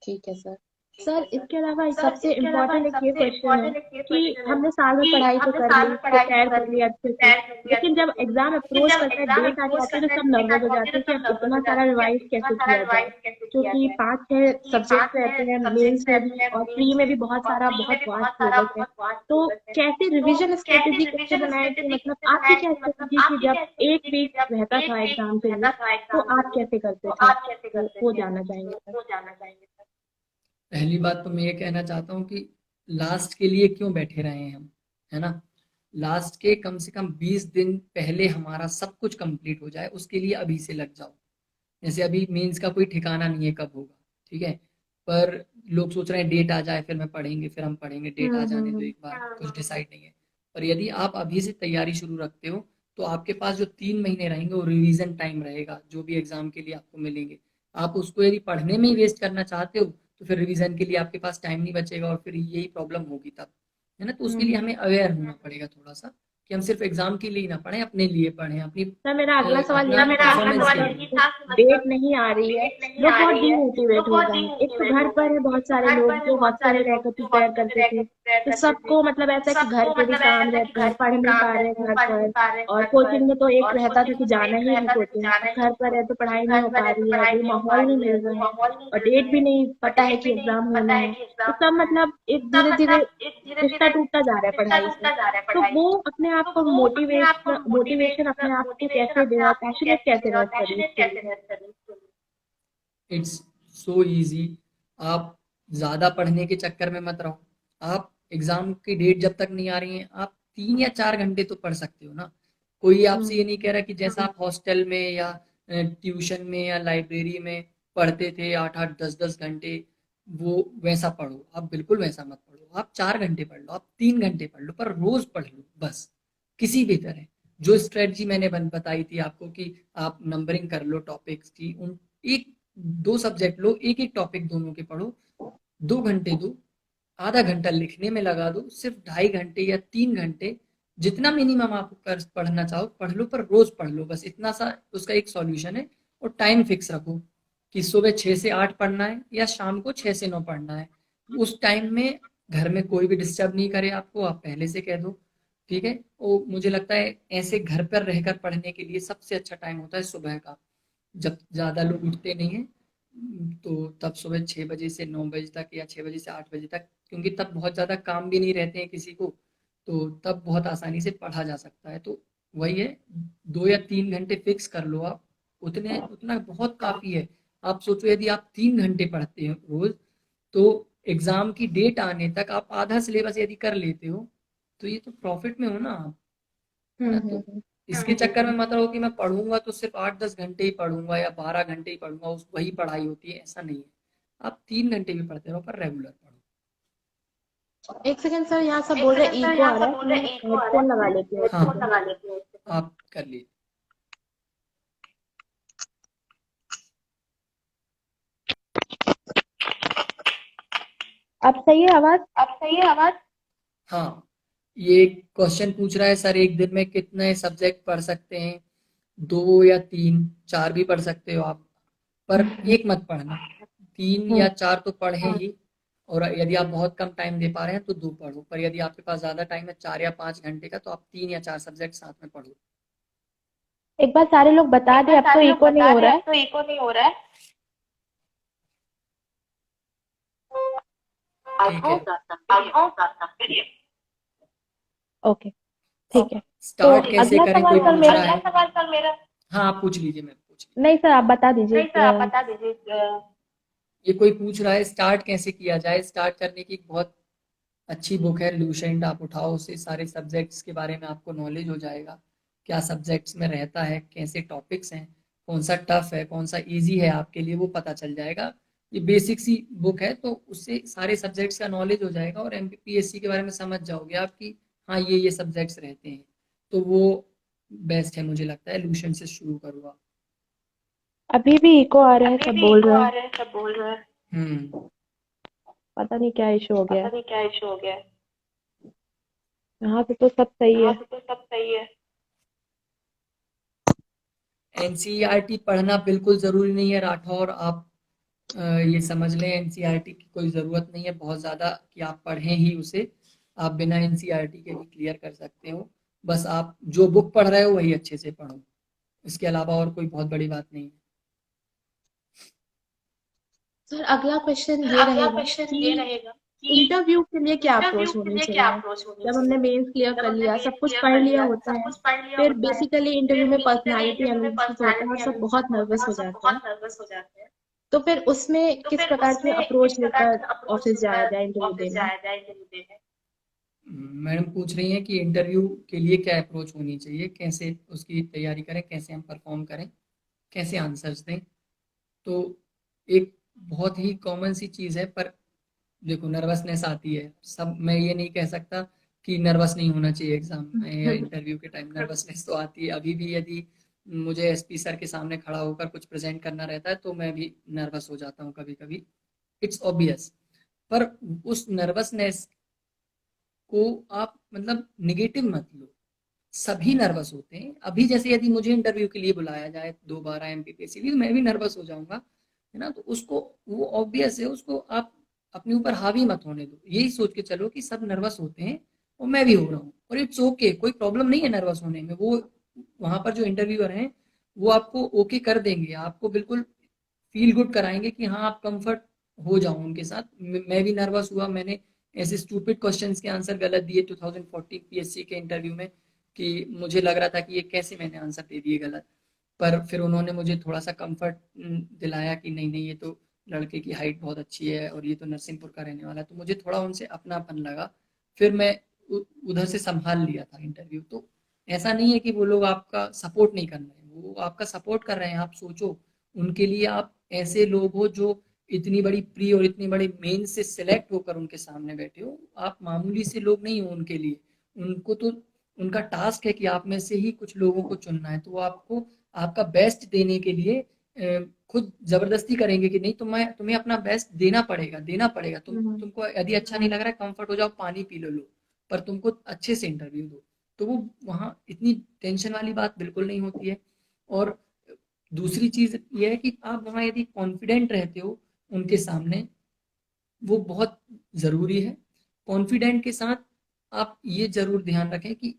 ठीक है सर। सर इसके अलावा सबसे इम्पोर्टेंट एक ये क्वेश्चन है कि हमने साल में पढ़ाई तो कर ली, प्रिपेयर कर लिया अच्छे से, लेकिन जब एग्जाम अप्रोच करता है, डेट आ जाती है, तो सब नर्वस हो जाते हैं कि अब इतना सारा रिवाइज कैसे किया जाए, क्योंकि 5-6 सब्जेक्ट रहते हैं मेंस में भी और प्री में भी, बहुत सारा बहुत वास्ट सिलेबस है, तो कैसे रिविजन स्ट्रेटेजी कैसे बनाए कि मतलब आपकी क्या स्ट्रेटेजी थी जब एक वीक रहता था एग्जाम के लिए, तो आप कैसे करते थे, वो जानना चाहेंगे सर। पहली बात तो मैं ये कहना चाहता हूँ कि लास्ट के लिए क्यों बैठे रहे हैं हम, है ना। लास्ट के कम से कम 20 दिन पहले हमारा सब कुछ कंप्लीट हो जाए, उसके लिए अभी से लग जाओ। जैसे अभी मेंस का कोई ठिकाना नहीं है कब होगा, ठीक है, पर लोग सोच रहे हैं डेट आ जाए फिर मैं पढ़ेंगे, फिर हम पढ़ेंगे, डेट आ जाने दो एक बार, कुछ डिसाइड नहीं है। पर यदि आप अभी से तैयारी शुरू रखते हो तो आपके पास जो 3 महीने रहेंगे वो रिवीजन टाइम रहेगा, जो भी एग्जाम के लिए आपको मिलेंगे। आप उसको यदि पढ़ने में ही वेस्ट करना चाहते हो तो फिर रिवीजन के लिए आपके पास टाइम नहीं बचेगा और फिर यही प्रॉब्लम होगी तब, है ना। तो उसके लिए हमें अवेयर होना पड़ेगा थोड़ा सा, कि हम सिर्फ एग्जाम के लिए ही ना पढ़ें, अपने लिए पढ़ें, अपनी सर मेरा अगला सवाल अपना ये परफॉर्मेंस के था लिए। कि डेट नहीं आ रही है, लोग बहुत डीमोटिवेट हो गए हैं, एक तो घर पर है बहुत सारे लोग जो हॉस्टल में रहकर प्रिपेयर करते थे, तो सबको मतलब ऐसा है कि घर के भी काम रहते हैं, पढ़ नहीं पा रहे हैं घर पर, और कोचिंग में तो एक रहता था कि जाना ही है कोचिंग, अब घर पर है तो पढ़ाई नहीं हो पा रही है, वो माहौल नहीं मिल रहा है और डेट भी नहीं पता है कि एग्जाम होना है, तो सब मतलब एक धीरे धीरे रिश्ता टूटता जा रहा है पढ़ाई से, तो वो अपने आप को मोटिवेशन अपने आप को कैसे दे और पैशनेट कैसे रह करें इसके लिए। It's so easy. आप ज्यादा पढ़ने के चक्कर में मत रहो। आप एग्जाम की डेट जब तक नहीं आ रही है, आप 3 या 4 घंटे तो पढ़ सकते हो ना। कोई आपसे ये नहीं कह रहा कि जैसा आप हॉस्टल में या ट्यूशन में या लाइब्रेरी में पढ़ते थे 8-8 10-10 घंटे, वो वैसा पढ़ो। आप बिल्कुल वैसा मत पढ़ो। आप 4 घंटे पढ़ लो, आप 3 घंटे पढ़ लो, पर रोज पढ़ लो बस, किसी भी तरह। जो स्ट्रेटजी मैंने बताई थी आपको कि आप नंबरिंग कर लो टॉपिक्स की, उन एक 2 सब्जेक्ट लो, एक एक टॉपिक दोनों के पढ़ो, 2 घंटे दो, आधा घंटा लिखने में लगा दो, सिर्फ 2.5 घंटे या 3 घंटे, जितना मिनिमम आप पढ़ना चाहो पढ़ लो, पर रोज पढ़ लो बस, इतना सा उसका एक सॉल्यूशन है। और टाइम फिक्स रखो कि सुबह 6 से 8 पढ़ना है या शाम को 6 से 9 पढ़ना है। उस टाइम में घर में कोई भी डिस्टर्ब नहीं करे आपको, आप पहले से कह दो, ठीक है। वो मुझे लगता है ऐसे घर पर रहकर पढ़ने के लिए सबसे अच्छा टाइम होता है सुबह का, जब ज्यादा लोग उठते नहीं है, तो तब सुबह 6 बजे से 9 बजे तक या 6 बजे से 8 बजे तक, क्योंकि तब बहुत ज्यादा काम भी नहीं रहते हैं किसी को, तो तब बहुत आसानी से पढ़ा जा सकता है। तो वही है, 2 या 3 घंटे फिक्स कर लो आप, उतने उतना बहुत काफी है। आप सोचो यदि आप 3 घंटे पढ़ते हो रोज, तो एग्जाम की डेट आने तक आप आधा सिलेबस यदि कर लेते हो, तो ये तो प्रॉफिट में हो ना आप, है ना। तो इसके चक्कर में मत रहो कि मैं पढ़ूंगा तो सिर्फ 8-10 घंटे ही पढ़ूंगा या 12 घंटे ही पढ़ूंगा, उस वही पढ़ाई होती है, ऐसा नहीं है। आप 3 घंटे भी पढ़ते रहो, पर रेगुलर पढ़ो। एक सेकंड सर, यहाँ सब बोल रहे हैं इको आ रहा है, तो मैं हेडफोन लगा लेती हूँ। हाँ आप कर लीजिए। अब सही है आवाज? हाँ, ये क्वेश्चन पूछ रहा है सर, एक दिन में कितने सब्जेक्ट पढ़ सकते हैं? 2 या 3, 4 भी पढ़ सकते हो आप, पर एक मत पढ़ना। 3 या 4 तो पढ़े ही, और यदि आप बहुत कम टाइम दे पा रहे हैं तो 2 पढ़ो, पर यदि आपके पास ज्यादा टाइम है 4 या 5 घंटे का, तो आप 3 या 4 सब्जेक्ट साथ में पढ़ो। एक बार सारे लोग बता दे, अब तो इको नहीं हो रहा है। ठीक है, ओके, ठीक है। तो स्टार्ट कैसे अगला करें, सवाल कोई कल पूछ मेरा। रहा है? हाँ, आप पूछ लीजिए, मैं पूछ लीजिए। नहीं सर, आप बता दीजिए। ये कोई पूछ रहा है स्टार्ट कैसे किया जाए। स्टार्ट करने की एक बहुत अच्छी बुक है लूसेंट, आप उठाओ उसे, सारे सब्जेक्ट्स के बारे में आपको नॉलेज हो जाएगा, क्या सब्जेक्ट्स में रहता है, कैसे टॉपिक्स हैं, कौन सा टफ है, कौन सा इजी है आपके लिए, वो पता चल जाएगा। ये बेसिक सी बुक है, तो उससे सारे सब्जेक्ट्स का नॉलेज हो जाएगा और एमपीपीएससी के बारे में समझ जाओगे आप कि हाँ ये सब्जेक्ट्स रहते हैं। तो वो बेस्ट है, मुझे लगता है लूसेंट से शुरू करो आप। अभी भी इको आ रहा है, सब बोल रहे हैं। हम्म। पता नहीं क्या इशू हो गया है। यहाँ से तो सब सही है। एनसीईआरटी पढ़ना बिल्कुल जरूरी नहीं है राठौर, आप ये समझ लें, एनसीईआरटी की कोई ज़रूरत नहीं है बहुत ज़्यादा कि आप पढ़ें ही उसे। आप बिना एनसीईआरटी के भी क्लियर कर सकते हो। बस आप जो बुक पढ़ रहे हो वही अच्छे से पढ़ो, इसके अलावा और कोई बहुत बड़ी बात नहीं है। सर अगला क्वेश्चन ये रहेगा कि इंटरव्यू के लिए क्या अप्रोच होनी चाहिए? जब हमने मेंस क्लियर कर लिया, सब कुछ पढ़ लिया होता है, फिर बेसिकली इंटरव्यू में पर्सनालिटी एनालिसिस होता है और सब बहुत नर्वस हो जाते हैं। तो फिर उसमें किस प्रकार से अप्रोच लेकर ऑफिस जाया जाए इंटरव्यू देने? मैडम पूछ रही हैं कि इंटरव्यू के लिए क्या अप्रोच होनी चाहिए, कैसे उसकी तैयारी करें, कैसे हम परफॉर्म करें, कैसे आंसर्स दें। तो एक बहुत ही कॉमन सी चीज़ है, पर देखो नर्वसनेस आती है सब, मैं ये नहीं कह सकता कि नर्वस नहीं होना चाहिए एग्जाम में या इंटरव्यू के टाइम, नर्वसनेस तो आती है अभी भी। यदि मुझे एसपी सर के सामने खड़ा होकर कुछ प्रेजेंट करना रहता है तो मैं भी नर्वस हो जाता हूँ कभी कभी, इट्स ऑब्वियस। पर उस नर्वसनेस को आप मतलब निगेटिव मत लो, सभी नर्वस होते हैं। अभी जैसे यदि मुझे इंटरव्यू के लिए बुलाया जाए दोबारा एमपीपीएससी के लिए, मैं भी नर्वस हो जाऊंगा, है ना। तो उसको, वो ऑब्वियस है, उसको आप अपने ऊपर हावी मत होने दो, यही सोच के चलो कि सब नर्वस होते हैं और मैं भी हो रहा हूँ, और इट्स ओके, कोई प्रॉब्लम नहीं है नर्वस होने में। वो वहां पर जो इंटरव्यूअर हैं वो आपको ओके कर देंगे, आपको बिल्कुल फील गुड कराएंगे कि हाँ आप कंफर्ट हो जाओ उनके साथ। मैं भी नर्वस हुआ, मैंने ऐसे स्टूपिड क्वेश्चंस के आंसर गलत दिए 2014 पीएससी के इंटरव्यू में, कि मुझे लग रहा था कि ये कैसे मैंने आंसर दे दिए गलत। पर फिर उन्होंने मुझे थोड़ा सा कंफर्ट दिलाया कि नहीं नहीं, ये तो लड़के की हाइट बहुत अच्छी है और ये तो नरसिंहपुर का रहने वाला है, तो मुझे थोड़ा उनसे अपनापन लगा। फिर मैं उधर से संभाल लिया था इंटरव्यू। तो ऐसा नहीं है कि वो लोग आपका सपोर्ट नहीं कर रहे हैं, वो आपका सपोर्ट कर रहे हैं। आप सोचो उनके लिए आप ऐसे लोग हो जो इतनी बड़ी प्री और इतनी बड़ी मेन से सिलेक्ट होकर उनके सामने बैठे हो, आप मामूली से लोग नहीं हो उनके लिए। उनको तो उनका टास्क है कि आप में से ही कुछ लोगों को चुनना है, तो वो आपको आपका बेस्ट देने के लिए खुद जबरदस्ती करेंगे कि नहीं तुम्हें अपना बेस्ट देना पड़ेगा। तुमको यदि अच्छा नहीं लग रहा है, कंफर्ट हो जाओ, पानी पी लो, पर तुमको अच्छे से इंटरव्यू दो। तो वो वहाँ इतनी टेंशन वाली बात बिल्कुल नहीं होती है। और दूसरी चीज ये है कि आप वहाँ यदि कॉन्फिडेंट रहते हो उनके सामने, वो बहुत जरूरी है। कॉन्फिडेंट के साथ आप ये जरूर ध्यान रखें कि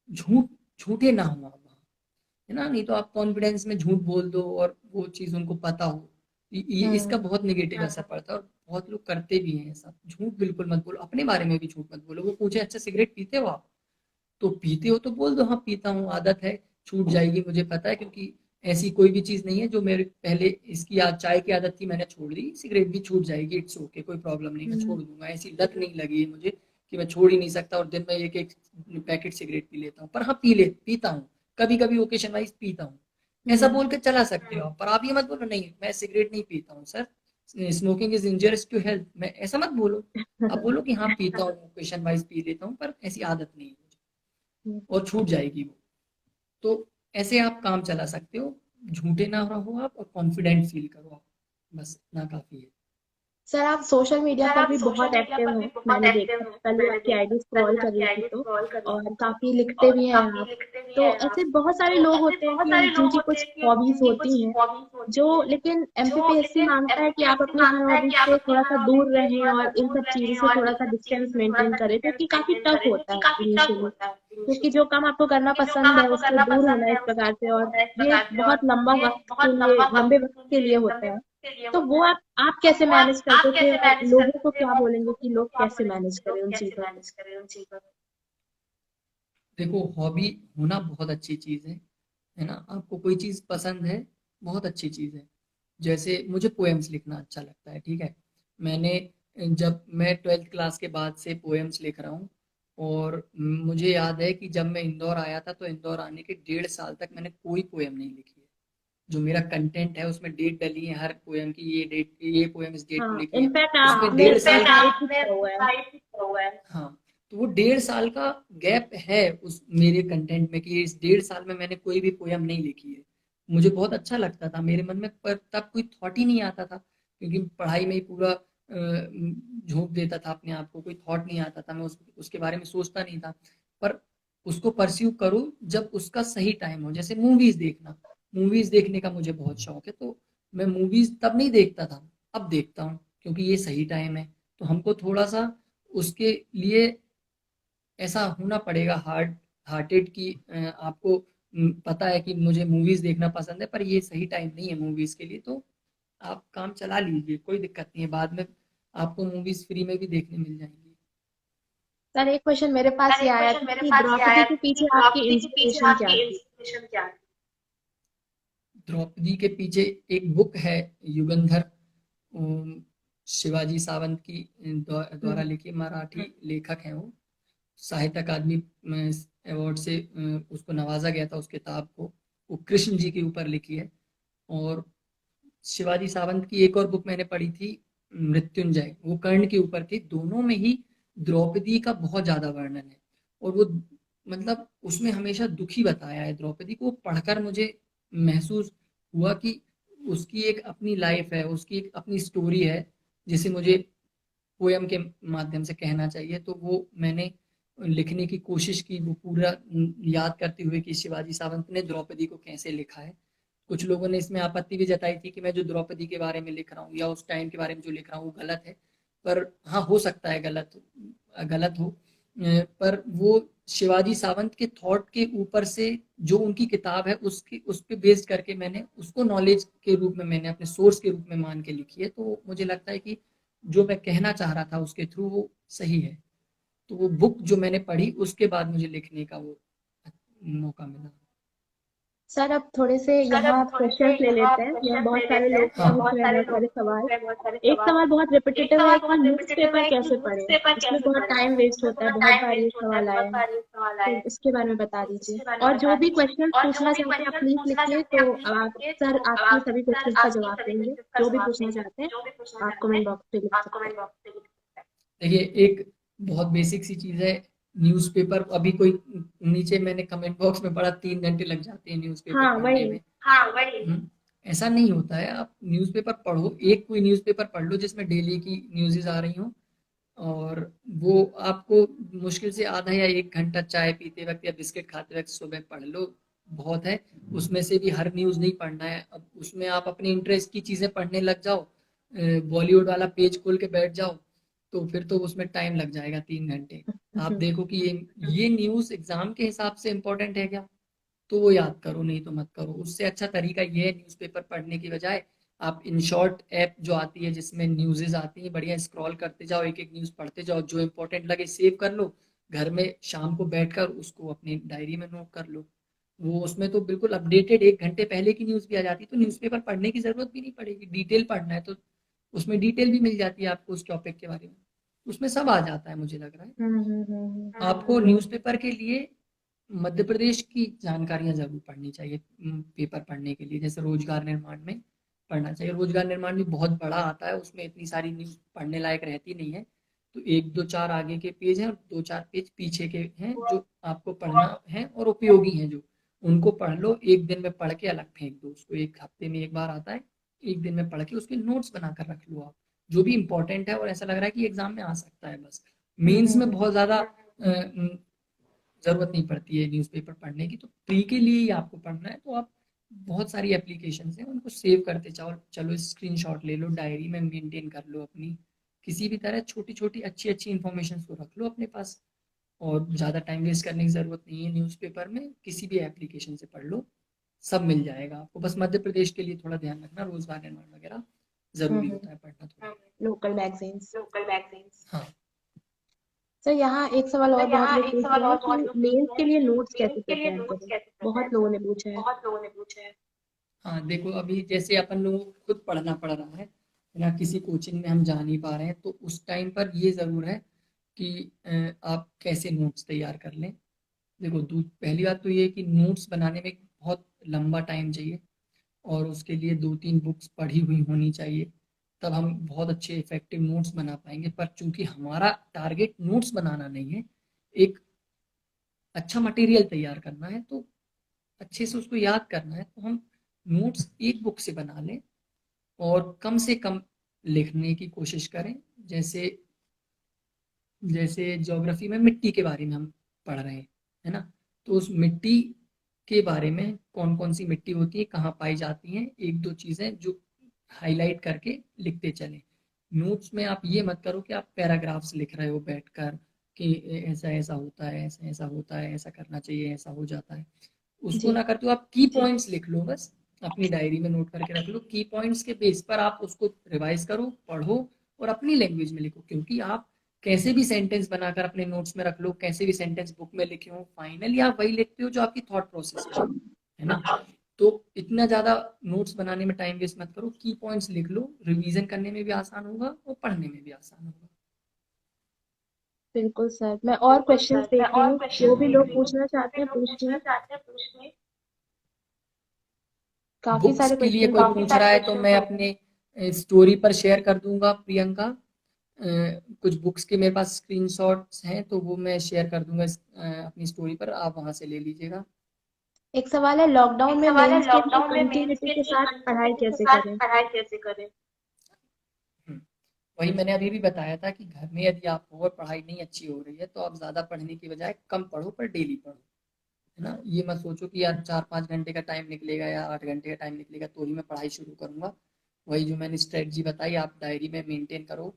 झूठ झूठे ना हो आप वहाँ, है ना। नहीं तो आप कॉन्फिडेंस में झूठ बोल दो और वो चीज उनको पता हो, ये इसका बहुत निगेटिव असर पड़ता है, और बहुत लोग करते भी हैं ऐसा। झूठ बिल्कुल मत बोलो, अपने बारे में भी झूठ मत बोलो। वो पूछे अच्छा सिगरेट पीते हो आप, तो पीते हो तो बोल दो हाँ पीता हूँ, आदत है, छूट जाएगी मुझे पता है, क्योंकि ऐसी कोई भी चीज नहीं है जो मेरे पहले इसकी चाय की आदत थी मैंने छोड़ दी, सिगरेट भी छूट जाएगी, इट्स ओके, कोई प्रॉब्लम नहीं, मैं छोड़ दूंगा। ऐसी लत नहीं लगी है मुझे कि मैं छोड़ ही नहीं सकता और दिन में एक एक पैकेट सिगरेट पी लेता हूँ। पर हाँ पीता हूँ, कभी कभी ओकेशन वाइज पीता हूँ, ऐसा बोल के चला सकते हो आप। पर आप ये मत बोलो नहीं मैं सिगरेट नहीं पीता हूँ sir, smoking is injurious to health, मैं ऐसा मत बोलो। आप बोलो कि हाँ पीता हूँ, ओकेशन वाइज पी लेता हूँ, पर ऐसी आदत नहीं है मुझे, और छूट जाएगी वो। तो ऐसे आप काम चला सकते हो, झूठे ना रहो आप और कॉन्फिडेंट फील करो आप, बस इतना काफी है। सर आप सोशल मीडिया पर भी बहुत एक्टिव हैं, मैंने देखा कल ही आपकी आईडी स्क्रॉल कर रही थी तो, और काफी लिखते भी हैं आप। तो ऐसे बहुत सारे लोग होते हैं कि जिनकी कुछ हॉबीज होती हैं जो, लेकिन एमपीपीएससी मांगता है कि आप अपनी हर हॉबीज से थोड़ा सा दूर रहें और इन सब चीजों से थोड़ा सा डिस्टेंस मेंटेन करें, जो कि काफी टफ होता है इनिशियली, क्योंकि जो काम आपको करना पसंद है उससे दूर होना इस प्रकार से, और ये बहुत लंबा वक्त के लिए, लंबे वक्त के लिए होता है। तो वो आप कैसे मैनेज करते थे, और लोगों को क्या बोलेंगे कि लोग कैसे मैनेज करें उन चीजों को? देखो, हॉबी होना बहुत अच्छी चीज है ना। आपको कोई चीज पसंद है, बहुत अच्छी चीज है। जैसे मुझे पोएम्स लिखना अच्छा लगता है, ठीक है। मैंने जब मैं 12th क्लास के बाद से पोएम्स लिख रहा हूँ, और मुझे याद है कि जब मैं इंदौर आया था तो इंदौर आने के 1.5 साल तक मैंने कोई पोएम नहीं लिखी है। जो मेरा कंटेंट है उसमें डेट डली है हर पोएम की, ये डेट, ये पोएम इस डेट को हाँ, लिखी है, इनफैक्ट उसमें आपने 1.5 साल का। वेबसाइट भी किया हुआ है। हाँ, तो वो 1.5 साल का गैप है उस मेरे कंटेंट में, कि इस 1.5 साल में मैंने कोई भी पोयम नहीं लिखी है। मुझे बहुत अच्छा लगता था मेरे मन में, पर तब कोई थॉट ही नहीं आता था, क्योंकि पढ़ाई में ही पूरा झोंक देता था अपने आप को, कोई थॉट नहीं आता था, मैं उसके बारे में सोचता नहीं था। पर उसको परस्यू करूँ जब उसका सही टाइम हो। जैसे मूवीज देखना, मूवीज देखने का मुझे बहुत शौक है, तो मैं मूवीज तब नहीं देखता था, अब देखता हूँ, क्योंकि ये सही टाइम है। तो हमको थोड़ा सा उसके लिए ऐसा होना पड़ेगा, हार्टेड की आपको पता है कि मुझे मूवीज देखना पसंद है, पर ये सही टाइम नहीं है मूवीज के लिए, तो आप काम चला लीजिए, कोई दिक्कत नहीं है, बाद में आपको मूवीज फ्री में भी देखने मिल जाएंगी। सर एक क्वेश्चन मेरे पास ये आया था कि द्रौपदी के पीछे आपकी इंस्पिरेशन क्या थी? द्रौपदी के पीछे एक बुक है, युगंधर, शिवाजी सावंत की द्वारा लिखी, मराठी लेखक हैं वो, साहित्य अकादमी अवार्ड से उसको नवाजा गया था उस किताब को। वो कृष्ण जी के ऊपर लिखी है। और शिवाजी सावंत की एक और बुक मैंने पढ़ी थी, मृत्युंजय, वो कर्ण के ऊपर थी। दोनों में ही द्रौपदी का बहुत ज्यादा वर्णन है, और वो मतलब उसमें हमेशा दुखी बताया है द्रौपदी को। पढ़कर मुझे महसूस हुआ कि उसकी एक अपनी लाइफ है, उसकी एक अपनी स्टोरी है, जिसे मुझे पोयम के माध्यम से कहना चाहिए। तो वो मैंने लिखने की कोशिश की, वो पूरा याद करते हुए कि शिवाजी सावंत ने द्रौपदी को कैसे लिखा है। कुछ लोगों ने इसमें आपत्ति भी जताई थी कि मैं जो द्रौपदी के बारे में लिख रहा हूँ या उस टाइम के बारे में जो लिख रहा हूँ वो गलत है। पर हाँ, हो सकता है गलत गलत हो, पर वो शिवाजी सावंत के थॉट के ऊपर से जो उनकी किताब है उसकी, उस पे बेस्ड करके मैंने उसको नॉलेज के रूप में, मैंने अपने सोर्स के रूप में मान के लिखी है। तो मुझे लगता है कि जो मैं कहना चाह रहा था उसके थ्रू वो सही है। तो वो बुक जो मैंने पढ़ी उसके बाद मुझे लिखने का वो मौका मिला। सर अब थोड़े से यहाँ क्वेश्चंस ले लेते हैं, यहाँ बहुत सारे लोग हाँ, पूछ रहे हैं बहुत सारे सवाल। एक सवाल बहुत रिपीटेटिव है कि न्यूज़पेपर कैसे पढ़ें, इसमें बहुत टाइम वेस्ट होता है, बहुत बार ये सवाल आया है, तो इसके बारे में बता दीजिए। और जो भी क्वेश्चन पूछना चाहते हैं आप प्लीज लिखिए, तो आप सर आपके सभी क्वेश्चन का जवाब देंगे। जो भी पूछना चाहते हैं आप कमेंट बॉक्स पे लिख सकते हैं। देखिए, एक बहुत बेसिक सी चीज है, न्यूज़पेपर। अभी कोई नीचे मैंने कमेंट बॉक्स में पढ़ा 3 घंटे लग जाते हैं न्यूज़पेपर हाँ पढ़ने वही। में। ऐसा नहीं होता है। आप न्यूज़पेपर पढ़ो, एक कोई न्यूज़पेपर पढ़ लो जिसमें डेली की न्यूज़ेस आ रही हो, और वो आपको मुश्किल से आधा या 1 घंटा चाय पीते वक्त या बिस्किट खाते वक्त सुबह पढ़ लो, बहुत है। उसमें से भी हर न्यूज़ नहीं पढ़ना है। अब उसमें आप अपने इंटरेस्ट की चीज़ें पढ़ने लग जाओ, बॉलीवुड वाला पेज खोल के बैठ जाओ, तो फिर तो उसमें टाइम लग जाएगा 3 घंटे। आप देखो कि ये न्यूज़ एग्जाम के हिसाब से इम्पोर्टेंट है क्या, तो वो याद करो, नहीं तो मत करो। उससे अच्छा तरीका ये है, न्यूज़पेपर पढ़ने की बजाय आप इन शॉर्ट ऐप जो आती है जिसमें न्यूज़ेस आती हैं, बढ़िया स्क्रॉल करते जाओ, एक एक न्यूज़ पढ़ते जाओ, जो इंपॉर्टेंट लगे सेव कर लो, घर में शाम को बैठकर उसको अपनी डायरी में नोट कर लो। वो उसमें तो बिल्कुल अपडेटेड 1 घंटे पहले की न्यूज़ भी आ जाती है, तो न्यूज़पेपर पढ़ने की जरूरत भी नहीं पड़ेगी। डिटेल पढ़ना है तो उसमें डिटेल भी मिल जाती है आपको उस टॉपिक के बारे में, उसमें सब आ जाता है, मुझे लग रहा है। आपको न्यूज़पेपर के लिए मध्य प्रदेश की जानकारियां जरूर पढ़नी चाहिए। पेपर पढ़ने के लिए जैसे रोजगार निर्माण में पढ़ना चाहिए। रोजगार निर्माण भी बहुत बड़ा आता है, उसमें इतनी सारी न्यूज पढ़ने लायक रहती नहीं है। तो 1 2 4 आगे के पेज हैं और 2 4 पेज पीछे के हैं जो आपको पढ़ना है और उपयोगी हैं जो, उनको पढ़ लो, एक दिन में पढ़ के अलग फेंक दो उसको, एक हफ्ते में एक बार आता है, एक दिन में पढ़ के उसके नोट्स बनाकर रख लो आप, जो भी इंपॉर्टेंट है और ऐसा लग रहा है कि एग्जाम में आ सकता है। बस मेंस में बहुत ज्यादा जरूरत नहीं पड़ती है न्यूज़पेपर पढ़ने की, तो प्री के लिए ही आपको पढ़ना है तो आप बहुत सारी एप्लीकेशन हैं उनको सेव करते जाओ, चलो स्क्रीनशॉट ले लो, डायरी में मेंटेन कर लो अपनी, किसी भी तरह छोटी छोटी अच्छी अच्छी इंफॉर्मेशन को रख लो अपने पास। और ज़्यादा टाइम वेस्ट करने की ज़रूरत नहीं है न्यूज़पेपर में, किसी भी एप्लीकेशन से पढ़ लो, सब मिल जाएगा आपको। बस मध्य प्रदेश के लिए थोड़ा ध्यान रखना, रोजगार निर्माण वगैरह ज़रूरी होता है पढ़ना थोड़ा। Local magazines. हाँ सर यहाँ एक सवाल और बहुत लोग पूछ रहे हैं कि मेंस के लिए नोट्स कैसे प्रिपेयर करें, बहुत लोगों ने पूछा है। हाँ, देखो अभी जैसे अपन लोगों को खुद पढ़ना पड़ रहा है ना, किसी कोचिंग में हम जा नहीं पा रहे हैं, तो उस टाइम पर ये ज़रूर है कि आप कैसे नोट्स तैयार कर लें। देखो पहली बात तो ये है कि नोट्स बनाने में बहुत लंबा टाइम चाहिए, और उसके लिए 2-3 बुक्स पढ़ी हुई होनी चाहिए, तब हम बहुत अच्छे इफेक्टिव नोट्स बना पाएंगे। पर चूंकि हमारा टारगेट नोट्स बनाना नहीं है, एक अच्छा मटेरियल तैयार करना है, तो अच्छे से उसको याद करना है, तो हम नोट्स एक बुक से बना लें और कम से कम लिखने की कोशिश करें। जैसे जैसे ज्योग्राफी में मिट्टी के बारे में हम पढ़ रहे हैं, है ना, तो उस मिट्टी के बारे में कौन कौन सी मिट्टी होती है, कहाँ पाई जाती हैं, एक दो चीज़ें जो हाईलाइट करके लिखते चलें। नोट्स में आप ये मत करो कि आप पैराग्राफ्स लिख रहे हो बैठकर कि ऐसा ऐसा होता है, ऐसा ऐसा होता है, ऐसा करना चाहिए, ऐसा हो जाता है, उसको जी। ना करते हो आप की पॉइंट्स लिख लो, बस अपनी डायरी में नोट करके रख लो, की पॉइंट्स के बेस पर आप उसको रिवाइज करो, पढ़ो और अपनी लैंग्वेज में लिखो। क्योंकि आप कैसे भी सेंटेंस बनाकर अपने नोट्स में रख लो, कैसे भी सेंटेंस बुक में लिखे हो, फाइनली आप वही लिखते हो जो आपकी थॉट प्रोसेस है ना। तो इतना ज्यादा नोट्स बनाने में टाइम वेस्ट मत करो, की पॉइंट्स लिख लो, रिवीजन करने में भी आसान होगा और पढ़ने में भी आसान होगा। बिल्कुल सर, मैं और क्वेश्चंस देख रही हूँ, जो भी लोग पूछना चाहते हैं पूछिए। काफी बुक्स सारे के लिए क्वेश्चंस कोई आ रहे पूछ रहा है तो मैं अपने स्टोरी पर शेयर कर दूंगा प्रियंका। कुछ बुक्स के मेरे पास स्क्रीनशॉट्स हैं, तो वो मैं शेयर कर दूंगा अपनी स्टोरी पर, आप वहां से ले लीजिएगा। एक सवाल है, लॉकडाउन में मेंस के लिए कंटिन्यूटी के साथ पढ़ाई कैसे करें? हम्म, वही मैंने अभी भी बताया था कि घर में यदि आप और पढ़ाई नहीं अच्छी हो रही है तो आप ज्यादा पढ़ने की बजाय कम पढ़ो पर डेली पढ़ो, है ना। ये मत सोचो कि यार 4-5 घंटे का टाइम निकलेगा या 8 घंटे का टाइम निकलेगा तो ही मैं पढ़ाई शुरू करूंगा। वही जो मैंने स्ट्रेटजी बताई, आप डायरी में मेंटेन करो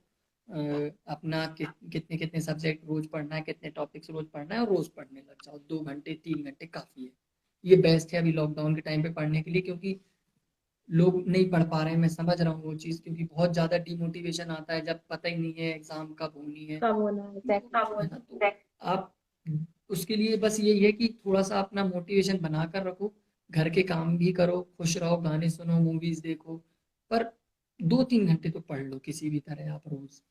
अपना कितने कितने सब्जेक्ट रोज पढ़ना है, कितने टॉपिक्स रोज पढ़ना है, और रोज पढ़ने लग जाओ, 2 घंटे 3 घंटे काफी है। ये बेस्ट है अभी लॉकडाउन के टाइम पे पढ़ने के लिए, क्योंकि लोग नहीं पढ़ पा रहे हैं, मैं समझ रहा हूँ वो चीज़, क्योंकि बहुत ज़्यादा डिमोटिवेशन आता है जब पता ही नहीं है एग्जाम कब होनी है, कब होना है, है ना। तो आप उसके लिए बस यही है कि थोड़ा सा अपना मोटिवेशन बना कर रखो, घर के काम भी करो, खुश रहो, गाने सुनो, मूवीज देखो, पर 2-3 घंटे तो पढ़ लो किसी भी तरह आप रोज।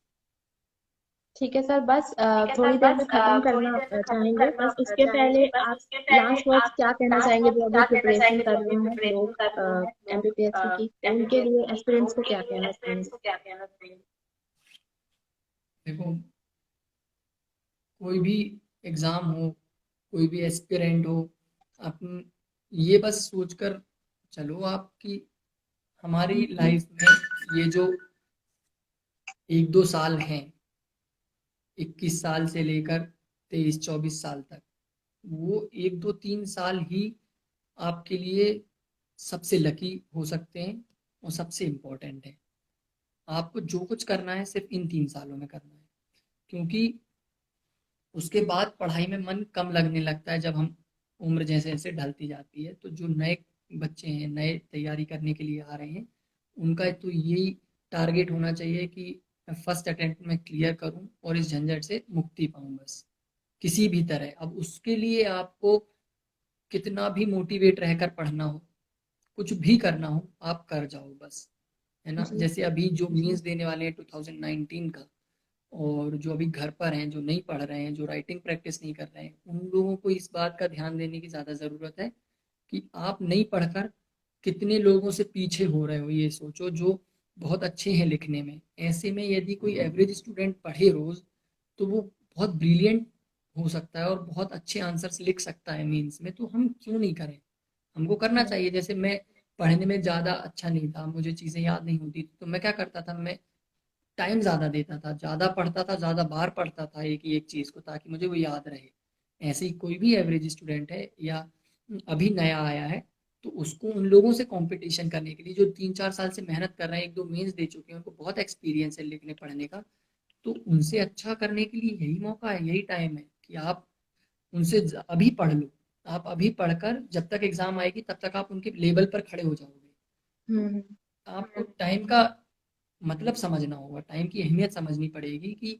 ठीक है सर, बस थोड़ी देर में खत्म करना चाहेंगे, बस उसके पहले आप लास्ट वर्ड्स क्या कहना चाहेंगे जो अभी प्रिपरेशन कर रहे हैं लोग एमबीबीएस की, तो उनके लिए एस्पिरेंट्स को क्या कहना चाहेंगे? देखो, कोई भी एग्जाम हो, कोई भी एस्पिरेंट हो, अपन ये बस सोचकर चलो आपकी हमारी लाइफ में ये जो 1-2 साल हैं, 21 साल से लेकर 23-24 साल तक, वो 1-2-3 साल ही आपके लिए सबसे लकी हो सकते हैं और सबसे इम्पोर्टेंट है। आपको जो कुछ करना है सिर्फ इन 3 सालों में करना है, क्योंकि उसके बाद पढ़ाई में मन कम लगने लगता है जब हम उम्र जैसे जैसे ढलती जाती है। तो जो नए बच्चे हैं, नए तैयारी करने के लिए आ रहे हैं, उनका तो यही टारगेट होना चाहिए कि मैं फर्स्ट अटेम्प्ट में क्लियर करूं और इस झंझट से मुक्ति पाऊं, बस किसी भी तरह। अब उसके लिए आपको कितना भी मोटिवेट रहकर पढ़ना हो, कुछ भी करना हो, आप कर जाओ बस, है ना। जी। जैसे अभी जो मीन्स देने वाले हैं 2019 का, और जो अभी घर पर हैं, जो नहीं पढ़ रहे हैं, जो राइटिंग प्रैक्टिस नहीं कर रहे हैं, उन लोगों को इस बात का ध्यान देने की ज़्यादा ज़रूरत है कि आप नहीं पढ़कर कितने लोगों से पीछे हो रहे हो, ये सोचो, जो बहुत अच्छे हैं लिखने में। ऐसे में यदि कोई एवरेज स्टूडेंट पढ़े रोज, तो वो बहुत ब्रिलियंट हो सकता है और बहुत अच्छे आंसर्स लिख सकता है मीन्स में, तो हम क्यों नहीं करें? हमको करना चाहिए। जैसे मैं पढ़ने में ज़्यादा अच्छा नहीं था, मुझे चीज़ें याद नहीं होती, तो मैं क्या करता था, मैं टाइम ज़्यादा देता था, ज़्यादा पढ़ता था, ज़्यादा बार पढ़ता था एक ही एक चीज़ को, ताकि मुझे वो याद रहे। ऐसे ही कोई भी एवरेज स्टूडेंट है या अभी नया आया है, तो उसको उन लोगों से कंपटीशन करने के लिए जो 3-4 साल से मेहनत कर रहे हैं, 1-2 मेंस दे चुके हैं, उनको बहुत एक्सपीरियंस है लिखने पढ़ने का, तो उनसे अच्छा करने के लिए यही मौका है, यही टाइम है कि आप उनसे अभी पढ़ लो। आप अभी पढ़कर जब तक एग्जाम आएगी तब तक आप उनके लेवल पर खड़े हो जाओगे। आपको टाइम का मतलब समझना होगा, टाइम की अहमियत समझनी पड़ेगी कि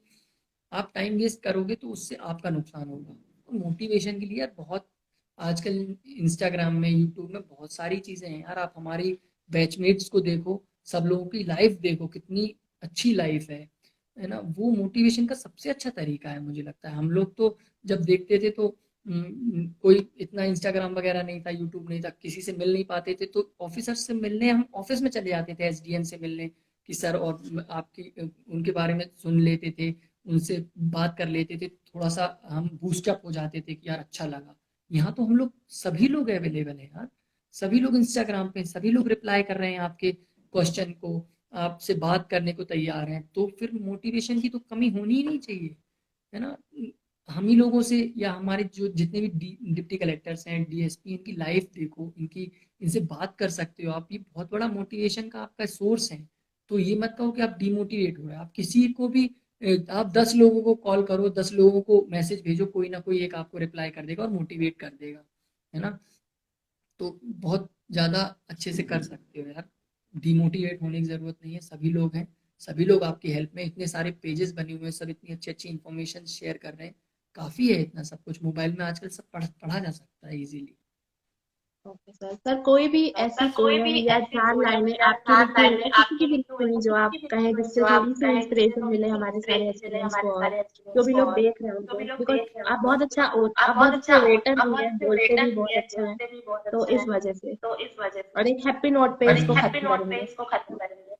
आप टाइम वेस्ट करोगे तो उससे आपका नुकसान होगा। तो मोटिवेशन के लिए यार बहुत आजकल इंस्टाग्राम में, यूट्यूब में बहुत सारी चीज़ें हैं यार। आप हमारी बैचमेट्स को देखो, सब लोगों की लाइफ देखो, कितनी अच्छी लाइफ है ना। वो मोटिवेशन का सबसे अच्छा तरीका है मुझे लगता है। हम लोग तो जब देखते थे तो कोई इतना इंस्टाग्राम वगैरह नहीं था, यूट्यूब नहीं था, किसी से मिल नहीं पाते थे, तो ऑफिसर से मिलने हम ऑफिस में चले जाते थे, एसडीएम से मिलने कि सर, और आपकी उनके बारे में सुन लेते थे, उनसे बात कर लेते थे, थोड़ा सा हम बूस्टअप हो जाते थे कि यार अच्छा लगा। यहाँ तो हम लोग सभी लोग अवेलेबल हैं यार, सभी लोग इंस्टाग्राम पे, सभी लोग रिप्लाई कर रहे हैं आपके क्वेश्चन को, आपसे बात करने को तैयार हैं, तो फिर मोटिवेशन की तो कमी होनी ही नहीं चाहिए, है ना। हम ही लोगों से, या हमारे जो जितने भी डिप्टी कलेक्टर्स हैं, डीएसपी, इनकी लाइफ देखो, इनकी इनसे बात कर सकते हो आप, ये बहुत बड़ा मोटिवेशन का आपका सोर्स है। तो ये मत कहो कि आप डिमोटिवेट हो रहे हैं। आप किसी को भी आप 10 लोगों को कॉल करो, 10 लोगों को मैसेज भेजो, कोई ना कोई एक आपको रिप्लाई कर देगा और मोटिवेट कर देगा, है ना। तो बहुत ज़्यादा अच्छे से कर सकते हो यार, डिमोटिवेट होने की ज़रूरत नहीं है। सभी लोग हैं, सभी लोग आपकी हेल्प में, इतने सारे पेजेस बने हुए हैं, सब इतनी अच्छी अच्छी इन्फॉर्मेशन शेयर कर रहे हैं। काफ़ी है, इतना सब कुछ मोबाइल में आजकल सब पढ़ा जा सकता है इजीली। Okay sir. सर कोई भी ऐसी पोयम या 4 लाइनें आपकी लिखी हुई, या किसी की भी लिखी हुई जो आप कहें, जिससे थोड़ी सी इंस्पिरेशन मिले हमारे सारे एस्पिरेंट्स को, और जो भी लोग देख रहे हैं उनको, बिकॉज आप बहुत अच्छे ओटर भी हैं, बोलते भी बहुत अच्छे हैं, तो इस वजह से, और एक हैप्पी नोट पे इसको खत्म करेंगे।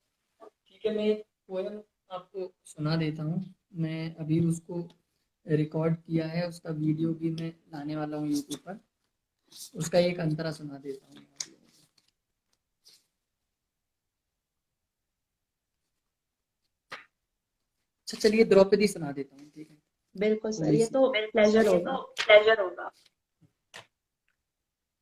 ठीक है, मैं एक पोएम आपको सुना देता हूँ। मैं अभी उसको रिकॉर्ड किया है, उसका वीडियो भी मैं लाने वाला हूँ यूट्यूब पर, उसका एक अंतरा सुना देता हूँ। अच्छा चलिए, द्रौपदी सुना देता हूँ, ठीक है। बिल्कुल सर, थोड़ी ये सी तो प्लेजर होगा।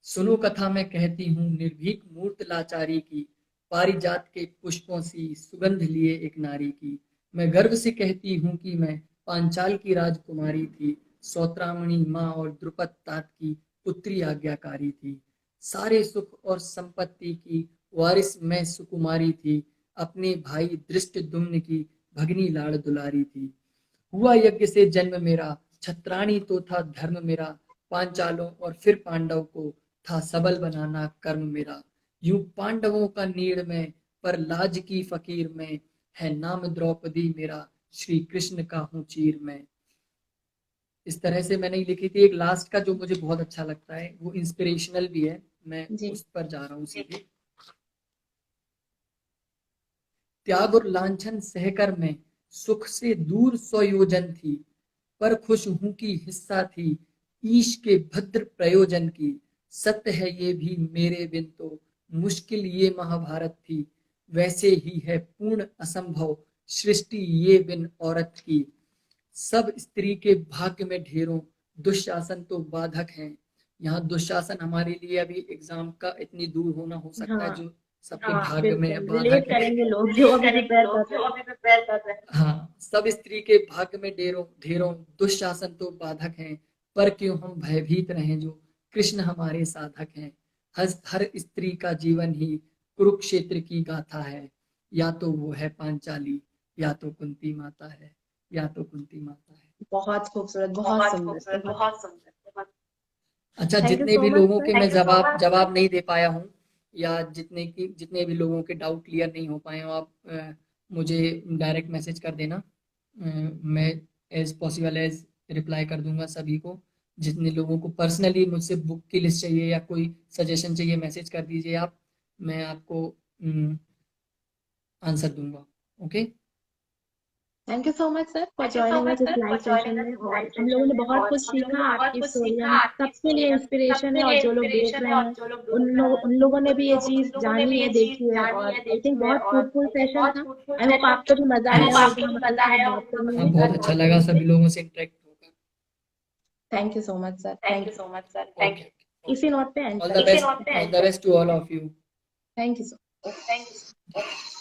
सुनो कथा मैं कहती हूँ निर्भीक मूर्त लाचारी की, पारिजात के पुष्पों सी सुगंध लिए एक नारी की। मैं गर्व से कहती हूँ कि मैं पांचाल की राजकुमारी थी, सौत्रामणि माँ और द्रुपद तात की पुत्री आज्ञाकारी थी। सारे सुख और संपत्ति की वारिस मैं सुकुमारी थी, अपने भाई दृष्टद्युम्न की भगनी लाड़ दुलारी थी। हुआ यज्ञ से जन्म मेरा, छत्राणी तो था धर्म मेरा, पांचालों और फिर पांडव को था सबल बनाना कर्म मेरा। यूं पांडवों का नीड़ में, पर लाज की फकीर में, है नाम द्रौपदी मेरा, श्री कृष्ण का हूँ चीर में। इस तरह से मैंने लिखी थी। एक लास्ट का जो मुझे बहुत अच्छा लगता है, वो इंस्पिरेशनल भी है, मैं जी। उस पर जा रहा हूँ सीधे। त्याग और लांछन सहकर मैं सुख से दूर 100 योजन थी, पर खुश हूं कि हिस्सा थी ईश के भद्र प्रयोजन की। सत्य है ये भी मेरे बिन तो मुश्किल ये महाभारत थी, वैसे ही है पूर्ण असंभव सृष्टि ये बिन औरत की। सब स्त्री के भाग्य में ढेरों दुशासन तो बाधक हैं। यहाँ दुशासन हमारे लिए अभी एग्जाम का इतनी दूर होना हो सकता है, हाँ, जो सबके भाग्य में बिल्कुल रिलेट बाधक है। करेंगे लोग जो अभी प्रिपेयर कर रहे हैं। हाँ, सब स्त्री के भाग्य में ढेरों ढेरों दुशासन तो बाधक हैं, पर क्यों हम भयभीत रहें जो कृष्ण हमारे साधक हैं। हर स्त्री का जीवन ही कुरुक्षेत्र की गाथा है, या तो वो है पांचाली, या तो कुंती माता है, या तो कुंती माता है। बहुत खूबसूरत, बहुत सुंदर, अच्छा, थैंक यू जितने सो भी मच लोगों के सर। मैं जवाब नहीं दे पाया हूँ, या जितने भी लोगों के डाउट क्लियर नहीं हो पाए हो, आप मुझे डायरेक्ट मैसेज कर देना। मैं एज पॉसिबल एज रिप्लाई कर दूंगा सभी को। जितने लोगों को पर्सनली मुझसे बुक की लिस्ट चाहिए या कोई सजेशन चाहिए, मैसेज कर दीजिए आप, मैं आपको आंसर दूंगा। Okay. Thank you so much sir for joining us इस लाइव सेशन में, और हम लोगों ने बहुत कुछ सीखा आपकी स्टोरी। हम सबके लिए इंस्पिरेशन है, और जो लोग देख रहे हैं उन लोगों ने भी ये चीज जानी है, देखी है, और आई थिंक बहुत फ्रूटफुल सेशन था। आई होप आपको भी मजा आया होगा हमारे साथ बात करने हाँ, में। बहुत अच्छा लगा सभी लोगों से इंटरेक्ट होकर। Thank you so much sir, thank you. Okay, इसी नोट पे and all the best to all of you. Thank you so much.